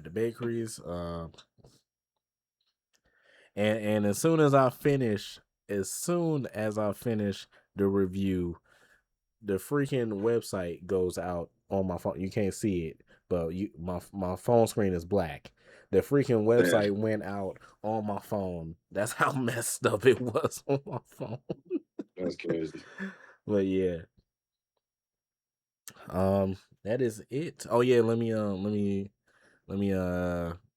the bakeries. And as soon as I finish the review, the freaking website goes out on my phone. You can't see it, but my phone screen is black. The freaking website went out on my phone. That's how messed up it was on my phone. That's crazy. But yeah. That is it. Oh yeah, let me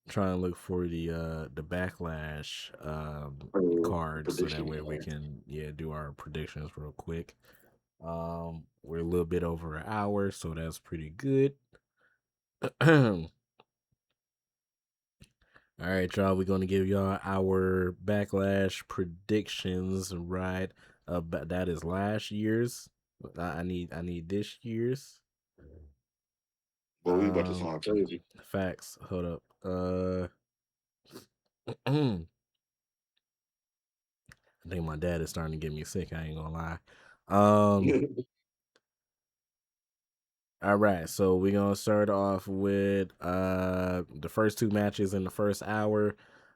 try and look for the backlash card so that way we can do our predictions real quick. We're a little bit over an hour, so that's pretty good. All right, y'all. We're gonna give y'all our backlash predictions. Right, but that is last year's. I need this year's. But we about to sound crazy. Facts. Hold up. I think my dad is starting to get me sick. I ain't gonna lie. All right, so we're gonna start off with the first two matches in the first hour.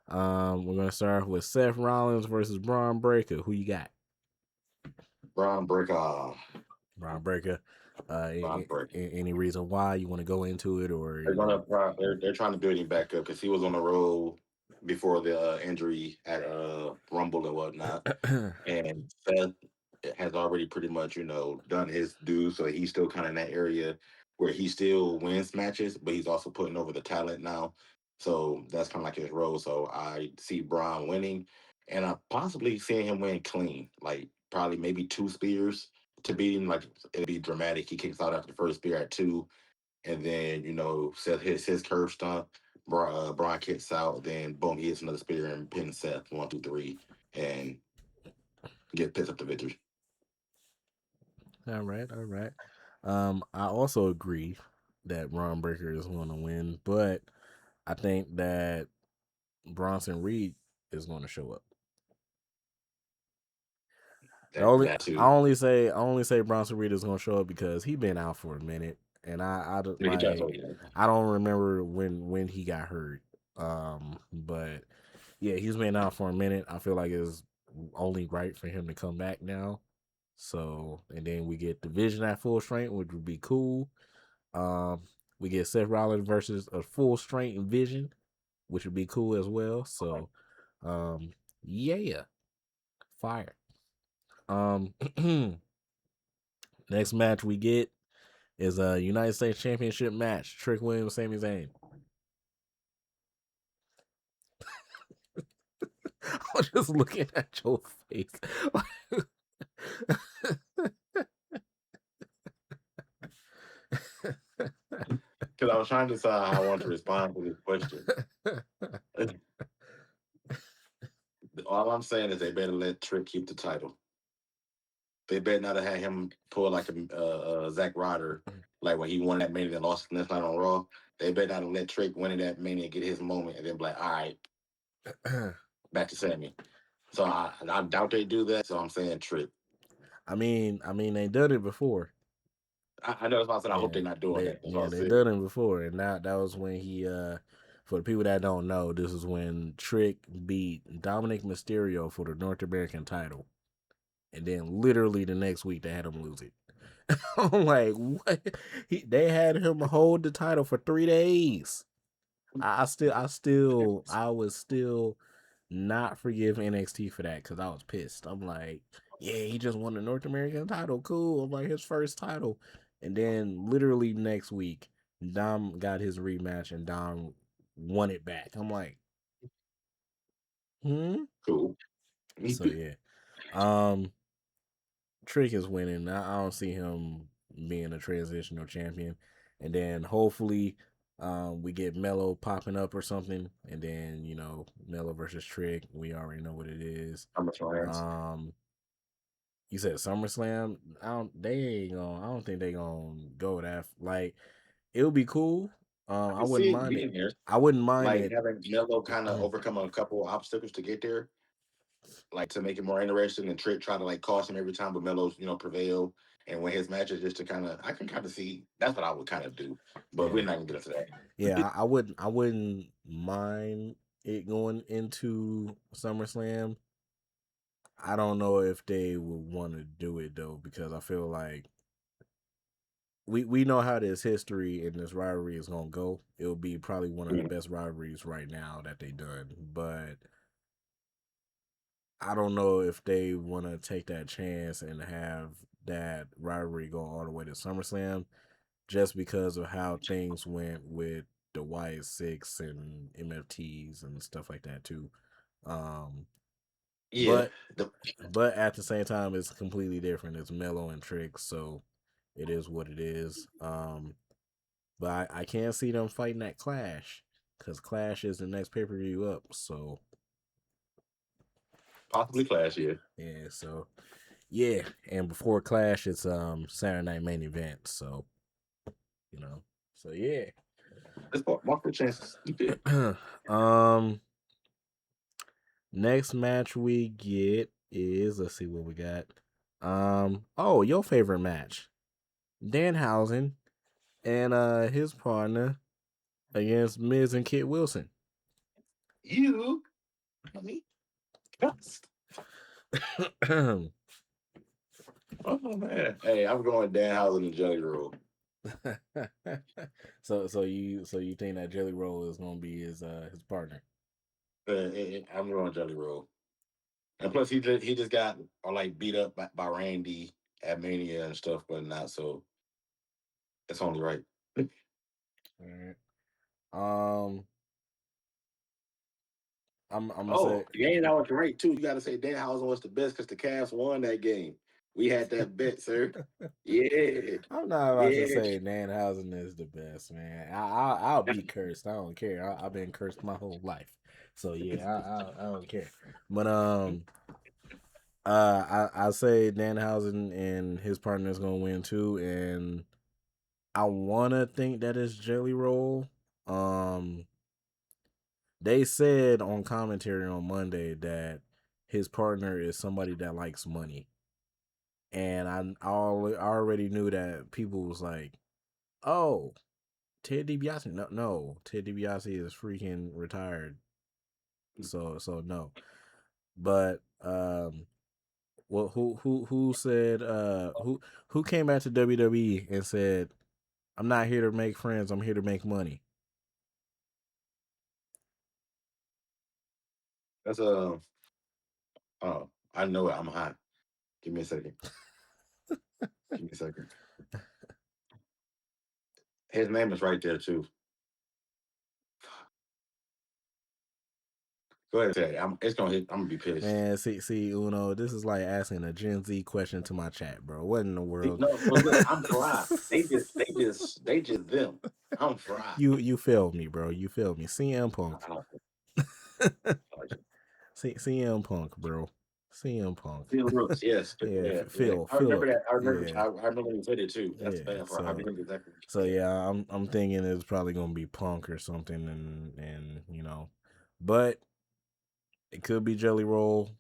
We're gonna start off with Seth Rollins versus Braun Breaker. Who you got? Braun Breaker. Braun Breaker. Braun Breaker. Any reason why you want to go into it, or They're trying to build him back up because he was on the road before the injury at Rumble and whatnot, and Seth has already pretty much done his due, so he's still kind of in that area where he still wins matches, but he's also putting over the talent now. So that's kind of like his role. So I see Braun winning, and I possibly seeing him win clean, like probably maybe 2 spears to beat him. Like it'd be dramatic. He kicks out after the first spear at 2, and then Seth hits his curve stomp. Braun kicks out, then boom, he hits another spear and pins Seth 1, 2, 3, and picks up the victory. all right, all right. I also agree that Braun Breaker is going to win, but I think that Bronson Reed is going to show up. I only say Bronson Reed is going to show up because he been out for a minute, and I don't remember when he got hurt. But yeah, he's been out for a minute. I feel like it's only right for him to come back now. So, and then we get Division at full strength, which would be cool. We get Seth Rollins versus a full strength Vision, which would be cool as well. So, yeah, fire. Next match we get is a United States Championship match. Trick Williams, Sami Zayn. I'm just looking at your face. Because I was trying to decide how I want to respond to this question. All I'm saying is they better let Trick keep the title. They better not have had him pull like a Zack Ryder, like when he won that Mania and lost the next night on Raw. They better not have let Trick win in that Mania and get his moment and then be like, all right, back to Sammy. So I doubt they do that. So I'm saying Trick. I mean, they done it before. I know that's why I said I hope they're not doing that. They done it before, and that was when he. For the people that don't know, this is when Trick beat Dominic Mysterio for the North American title, and then literally the next week they had him lose it. I'm like, what? They had him hold the title for 3 days. I was still not forgive NXT for that because I was pissed. I'm like, yeah, he just won the North American title. Cool. I'm like, his first title. And then literally next week, Dom got his rematch and Dom won it back. I'm like, cool. So yeah. Trick is winning. I don't see him being a transitional champion. And then hopefully we get Mello popping up or something. And then, Mello versus Trick. We already know what it is. You said SummerSlam? I don't think they gonna go that like it would be cool. I wouldn't mind it. Here. I wouldn't mind like it. Having Mello kind of overcome a couple obstacles to get there, like to make it more interesting, and Trick try to like cost him every time, but Mello's prevail and win his matches just to I can kind of see that's what I would kind of do, but we're not gonna get into that. Yeah, I wouldn't mind it going into SummerSlam. I don't know if they would want to do it though, because I feel like we know how this history and this rivalry is gonna go. It'll be probably one of the best rivalries right now that they done, but I don't know if they want to take that chance and have that rivalry go all the way to SummerSlam, just because of how things went with the Wyatt Six and MFTs and stuff like that too. Yeah, but at the same time, it's completely different. It's Mello and Trick, so it is what it is. But I can't see them fighting that Clash. because Clash is the next pay-per-view up. So Possibly Clash, yeah. yeah, so yeah, and before Clash, it's Saturday Night Main Event. So so yeah. Let's mark the chances. You did. Next match we get is, let's see what we got. Oh, your favorite match, Danhausen and his partner against Miz and Kit Wilson. You, me, best. Oh man, hey, I'm going Danhausen and Jelly Roll. so you think that Jelly Roll is gonna be his partner? I'm going Jelly Roll, and plus he just got like beat up by Randy at Mania and stuff, but not so. It's only right. All right. I'm gonna say the game that was right too. You got to say Danhausen was the best because the Cavs won that game. We had that bet, sir. Yeah, I'm not about to say Danhausen is the best, man. I'll be cursed. I don't care. I've been cursed my whole life, so yeah, I don't care. But I say Danhausen and his partner is gonna win too, and I wanna think that it's Jelly Roll. They said on commentary on Monday that his partner is somebody that likes money. And I already knew that people was like, oh, Ted DiBiase. No, Ted DiBiase is freaking retired. So no. But well, who said who came back to WWE and said, I'm not here to make friends, I'm here to make money. That's I know it. I'm hot. Give me a second. Give me a second. His name is right there too. Go ahead, say it. It's gonna hit. I'm gonna be pissed. Man, see, Uno, this is like asking a Gen Z question to my chat, bro. What in the world? No, look, I'm fried. They just them. I'm fried. You failed me, bro. You failed me. CM Punk. CM Punk, bro. CM Punk. Phil Brooks, yes. Yeah, Phil. I remember that. I remember you said it too. That's the bad part. I remember exactly. So yeah, I'm thinking it's probably gonna be Punk or something, and but it could be Jelly Roll.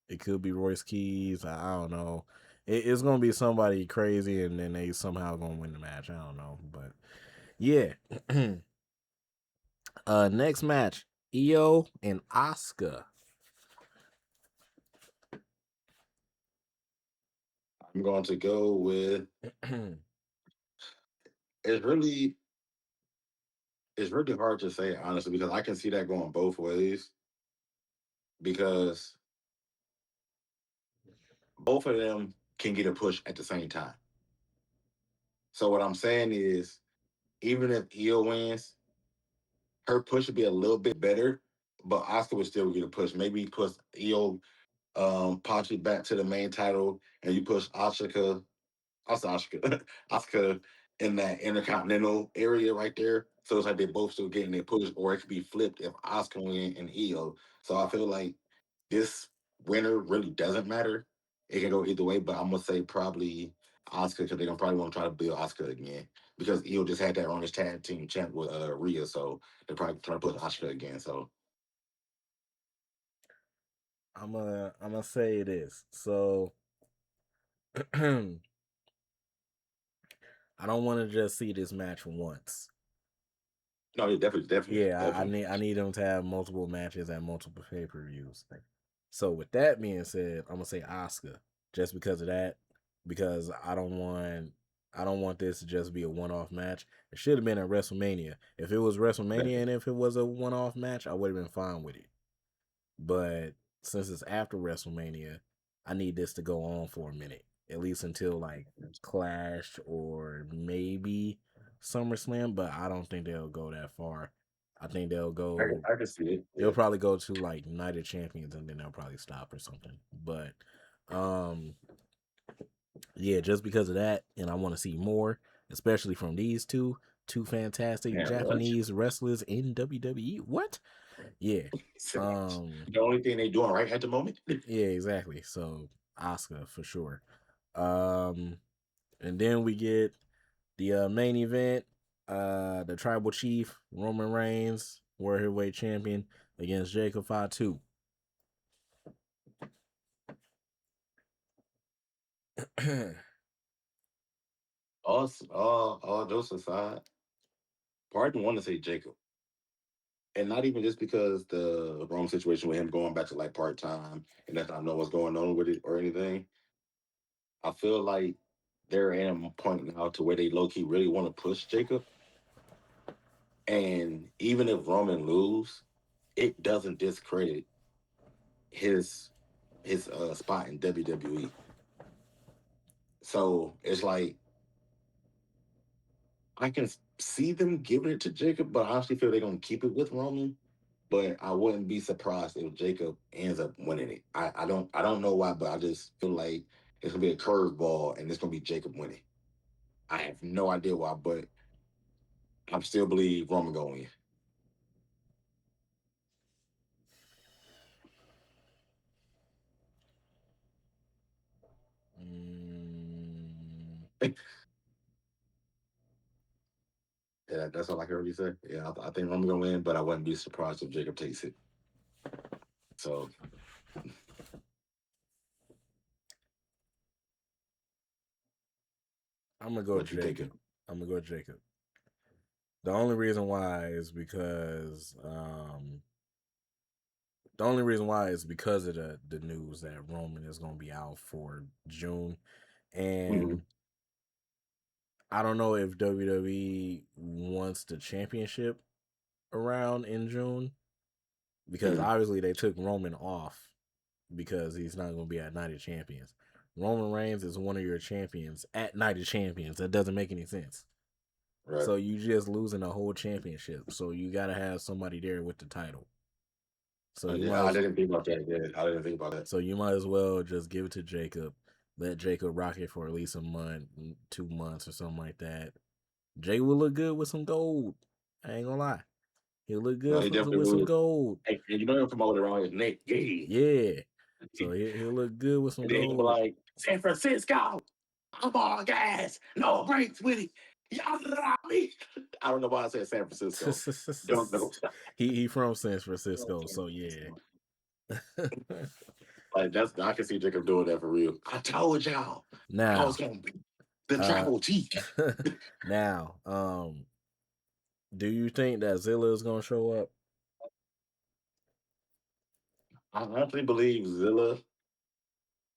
It could be Royce Keys. I don't know. It's gonna be somebody crazy, and then they somehow gonna win the match. I don't know, but yeah. Next match, Io and Asuka. I'm going to go with. It's really hard to say honestly because I can see that going both ways because both of them can get a push at the same time. So what I'm saying is, even if Io wins, her push would be a little bit better, but Oscar would still get a push. Maybe push Io possibly back to the main title, and you push Asuka Asuka in that intercontinental area right there. So it's like they both still getting their push, or it could be flipped if Asuka win and Io. So I feel like this winner really doesn't matter. It can go either way, but I'm gonna say probably Asuka because they're gonna probably want to try to build Asuka again because Io just had that on his tag team champ with Rhea, so they're probably trying to put Asuka again. So I'm gonna say this. So I don't want to just see this match once. no, definitely. Yeah, I need them to have multiple matches at multiple pay-per-views. So with that being said, I'm gonna say Asuka just because of that. Because I don't want this to just be a one-off match. It should have been at WrestleMania. If it was WrestleMania and if it was a one-off match, I would have been fine with it. But since it's after WrestleMania, I need this to go on for a minute, at least until like Clash or maybe SummerSlam. But I don't think they'll go that far. I think they'll go. I can see it. Yeah. They'll probably go to like Night of Champions and then they'll probably stop or something. But yeah, just because of that, and I want to see more, especially from these two. two fantastic Yeah, Japanese wrestlers in WWE. What? Yeah. The only thing they doing right at the moment. Yeah, exactly. So Asuka for sure. And then we get the main event, the Tribal Chief Roman Reigns, World Heavyweight Champion, against Jacob Fatu. All jokes aside, pardon want to say Jacob. And not even just because the Rome situation with him going back to like part time and that's not know what's going on with it or anything. I feel like they're at a point now to where they low key really want to push Jacob. And even if Roman lose, it doesn't discredit his spot in WWE. So it's like I can see them giving it to Jacob, but I honestly feel they're gonna keep it with Roman. But I wouldn't be surprised if Jacob ends up winning it. I don't know why, but I just feel like it's gonna be a curveball and it's gonna be Jacob winning. I have no idea why, but I still believe Roman gonna win. Yeah, that's all I can really say. Yeah, I think Roman gonna win, but I wouldn't be surprised if Jacob takes it. So I'm gonna go what you Jacob. thinking? I'm gonna go Jacob. The only reason why is because of the news that Roman is gonna be out for June, and I don't know if WWE wants the championship around in June because obviously they took Roman off because he's not going to be at Night of Champions. Roman Reigns is one of your champions at Night of Champions. That doesn't make any sense. Right. So you just losing a whole championship. So you got to have somebody there with the title. So I didn't think about that. Yeah, I didn't think about that. So you might as well just give it to Jacob. Let Jacob rock it for at least a month, 2 months or something like that. Jay will look good with some gold. I ain't gonna lie. He'll look good with some gold. Hey, you know him promoted around his neck. Yeah. So he'll look good with some and then gold. He'll be like, San Francisco, I'm all gas, no brakes with it. Y'all me. I don't know why I said San Francisco. Don't know. He from San Francisco, so yeah. Like I can see Jacob doing that for real. I told y'all. Now I was gonna be the Tribal Chief. Now, do you think that Zilla is gonna show up? I honestly believe Zilla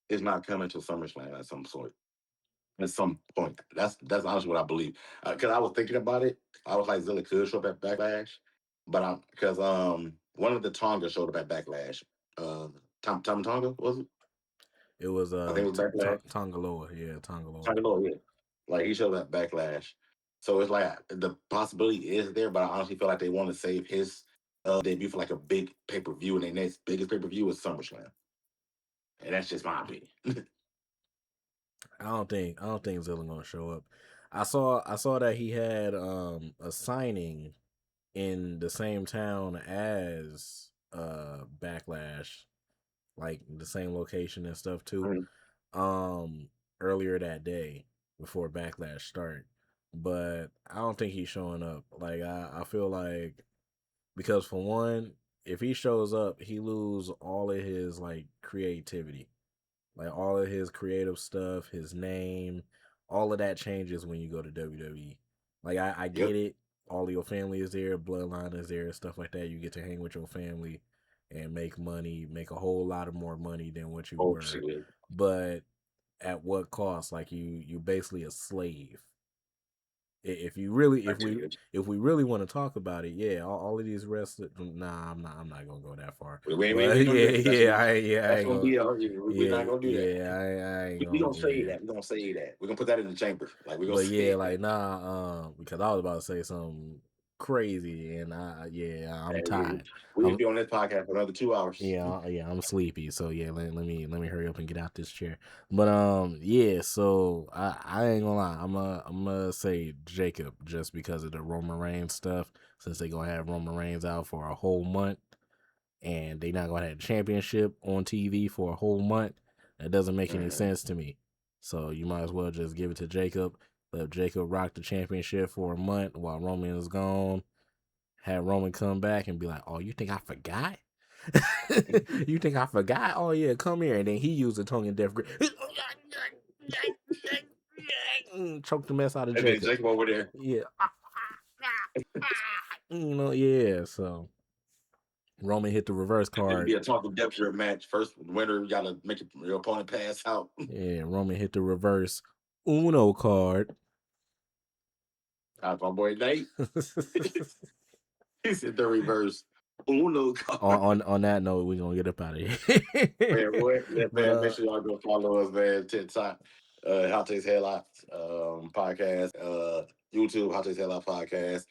is not coming to SummerSlam at some sort. At some point. That's honestly what I believe. Because I was thinking about it. I was like, Zilla could show up at Backlash. But because one of the Tonga showed up at Backlash. Tom Tonga, was it? It was I think it was Backlash. Tongaloa. Yeah, Tongaloa. Tongaloa, yeah. Like he showed up at Backlash. So it's like the possibility is there, but I honestly feel like they want to save his debut for like a big pay-per-view, and their next biggest pay-per-view is SummerSlam. And that's just my opinion. I don't think Zilla gonna show up. I saw that he had a signing in the same town as Backlash, like the same location and stuff too. Earlier that day before Backlash start. But I don't think he's showing up. Like I feel like because for one, if he shows up, he lose all of his like creativity. Like all of his creative stuff, his name, all of that changes when you go to WWE. Like I get it. All of your family is there, bloodline is there, stuff like that. You get to hang with your family and make money, make a whole lot of more money than what you were. But at what cost? Like you basically a slave. If we really want to talk about it, yeah, all of these wrestlers. Nah, I'm not gonna go that far. We're not gonna do that. I ain't We gonna say that. We're gonna say that. We're gonna put that in the chamber. Like we're gonna say like nah, because I was about to say something crazy, and I'm Hey, tired. we'll be on this podcast for another 2 hours. Yeah, I'm sleepy. So yeah, let me hurry up and get out this chair. But so I ain't gonna lie. I'm gonna say Jacob just because of the Roman Reigns stuff. Since they gonna have Roman Reigns out for a whole month, and they not gonna have the championship on TV for a whole month, that doesn't make any sense to me. So you might as well just give it to Jacob. Let Jacob rock the championship for a month while Roman is gone. Have Roman come back and be like, "Oh, you think I forgot? You think I forgot? Oh yeah, come here." And then he used the tongue in death grip, choke the mess out of And then Jacob. Jacob over there. Yeah, yeah. So Roman hit the reverse It'll card. be a talking depth grip match. First winner, you gotta make your opponent pass out. Yeah, Roman hit the reverse Uno card. My boy Nate. He said the reverse Uno card. On that note, we're gonna get up out of here. Man, boy, yeah, But, man, make sure y'all go follow us, man. TikTok, Hot Takes Headlocks podcast, YouTube, Hot Takes Headlocks podcast,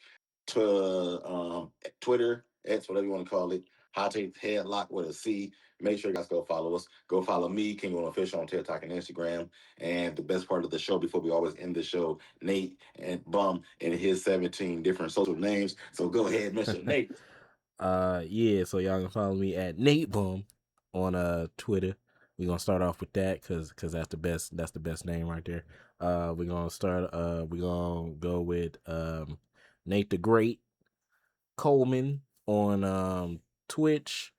Twitter, X, whatever you want to call it. Hot Takes Headlock with a C. Make sure you guys go follow us. Go follow me, King One Official, on TikTok and Instagram. And the best part of the show, before we always end the show, Nate and Bum and his 17 different social names. So go ahead, Mr. Nate. Yeah, so y'all can follow me at Nate Bum on Twitter. We're gonna start off with that because that's the best name right there. We're gonna go with Nate the Great Coleman on Twitch,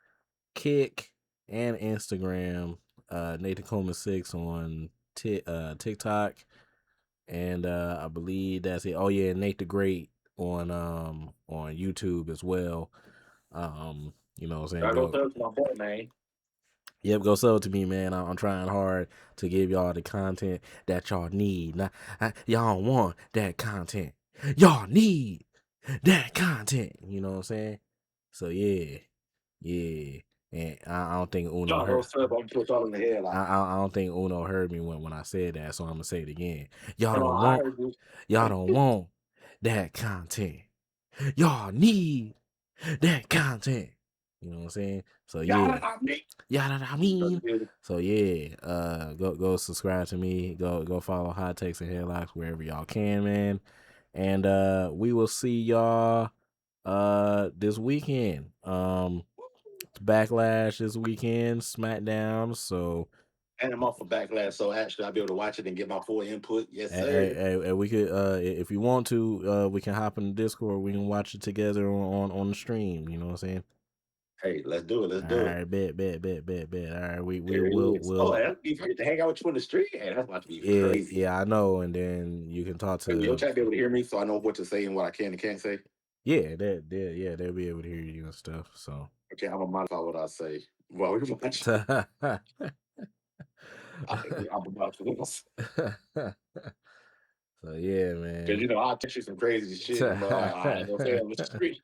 Kick, and Instagram. Nathan Coleman 6 on TikTok, and I believe that's it. Oh yeah, Nate the Great on YouTube as well. You know what I'm saying? I go to my boy, man. Yep, go sub to me, man. I'm trying hard to give y'all the content that y'all need. Y'all want that content. Y'all need that content. You know what I'm saying? So yeah. And I don't think Uno Y'all heard. go sub, I'm put y'all in the head. I don't think Uno heard me when I said that, so I'm gonna say it again. Y'all don't want that content. Y'all need that content. You know what I'm saying? So yeah. Yada I mean. So yeah, go subscribe to me. Go follow Hot Takes and Headlocks wherever y'all can, man. And we will see y'all this weekend. Backlash this weekend, SmackDown. So and I'm off for Backlash, so actually I'll be able to watch it and get my full input. Yes, sir. and we could if you want to, we can hop in the Discord. We can watch it together on the stream. You know what I'm saying? Hey, let's do it. All right, bet. All right, we'll Oh, that'd be great to hang out with you in the street. Hey, that's about to be crazy. Yeah, I know. And then you can talk to your chat be able to hear me, so I know what to say and what I can and can't say. Yeah, they'll be able to hear you and stuff. So okay, I'm gonna modify what I say while we watch. I'm about to lose. So yeah, man. Because I'll text you some crazy shit. I ain't gonna say it on the street.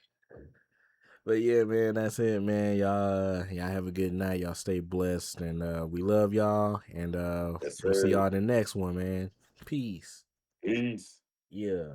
But yeah, man, that's it, man. Y'all have a good night. Y'all stay blessed, and we love y'all. And we'll see y'all in the next one, man. Peace. Peace. Yeah.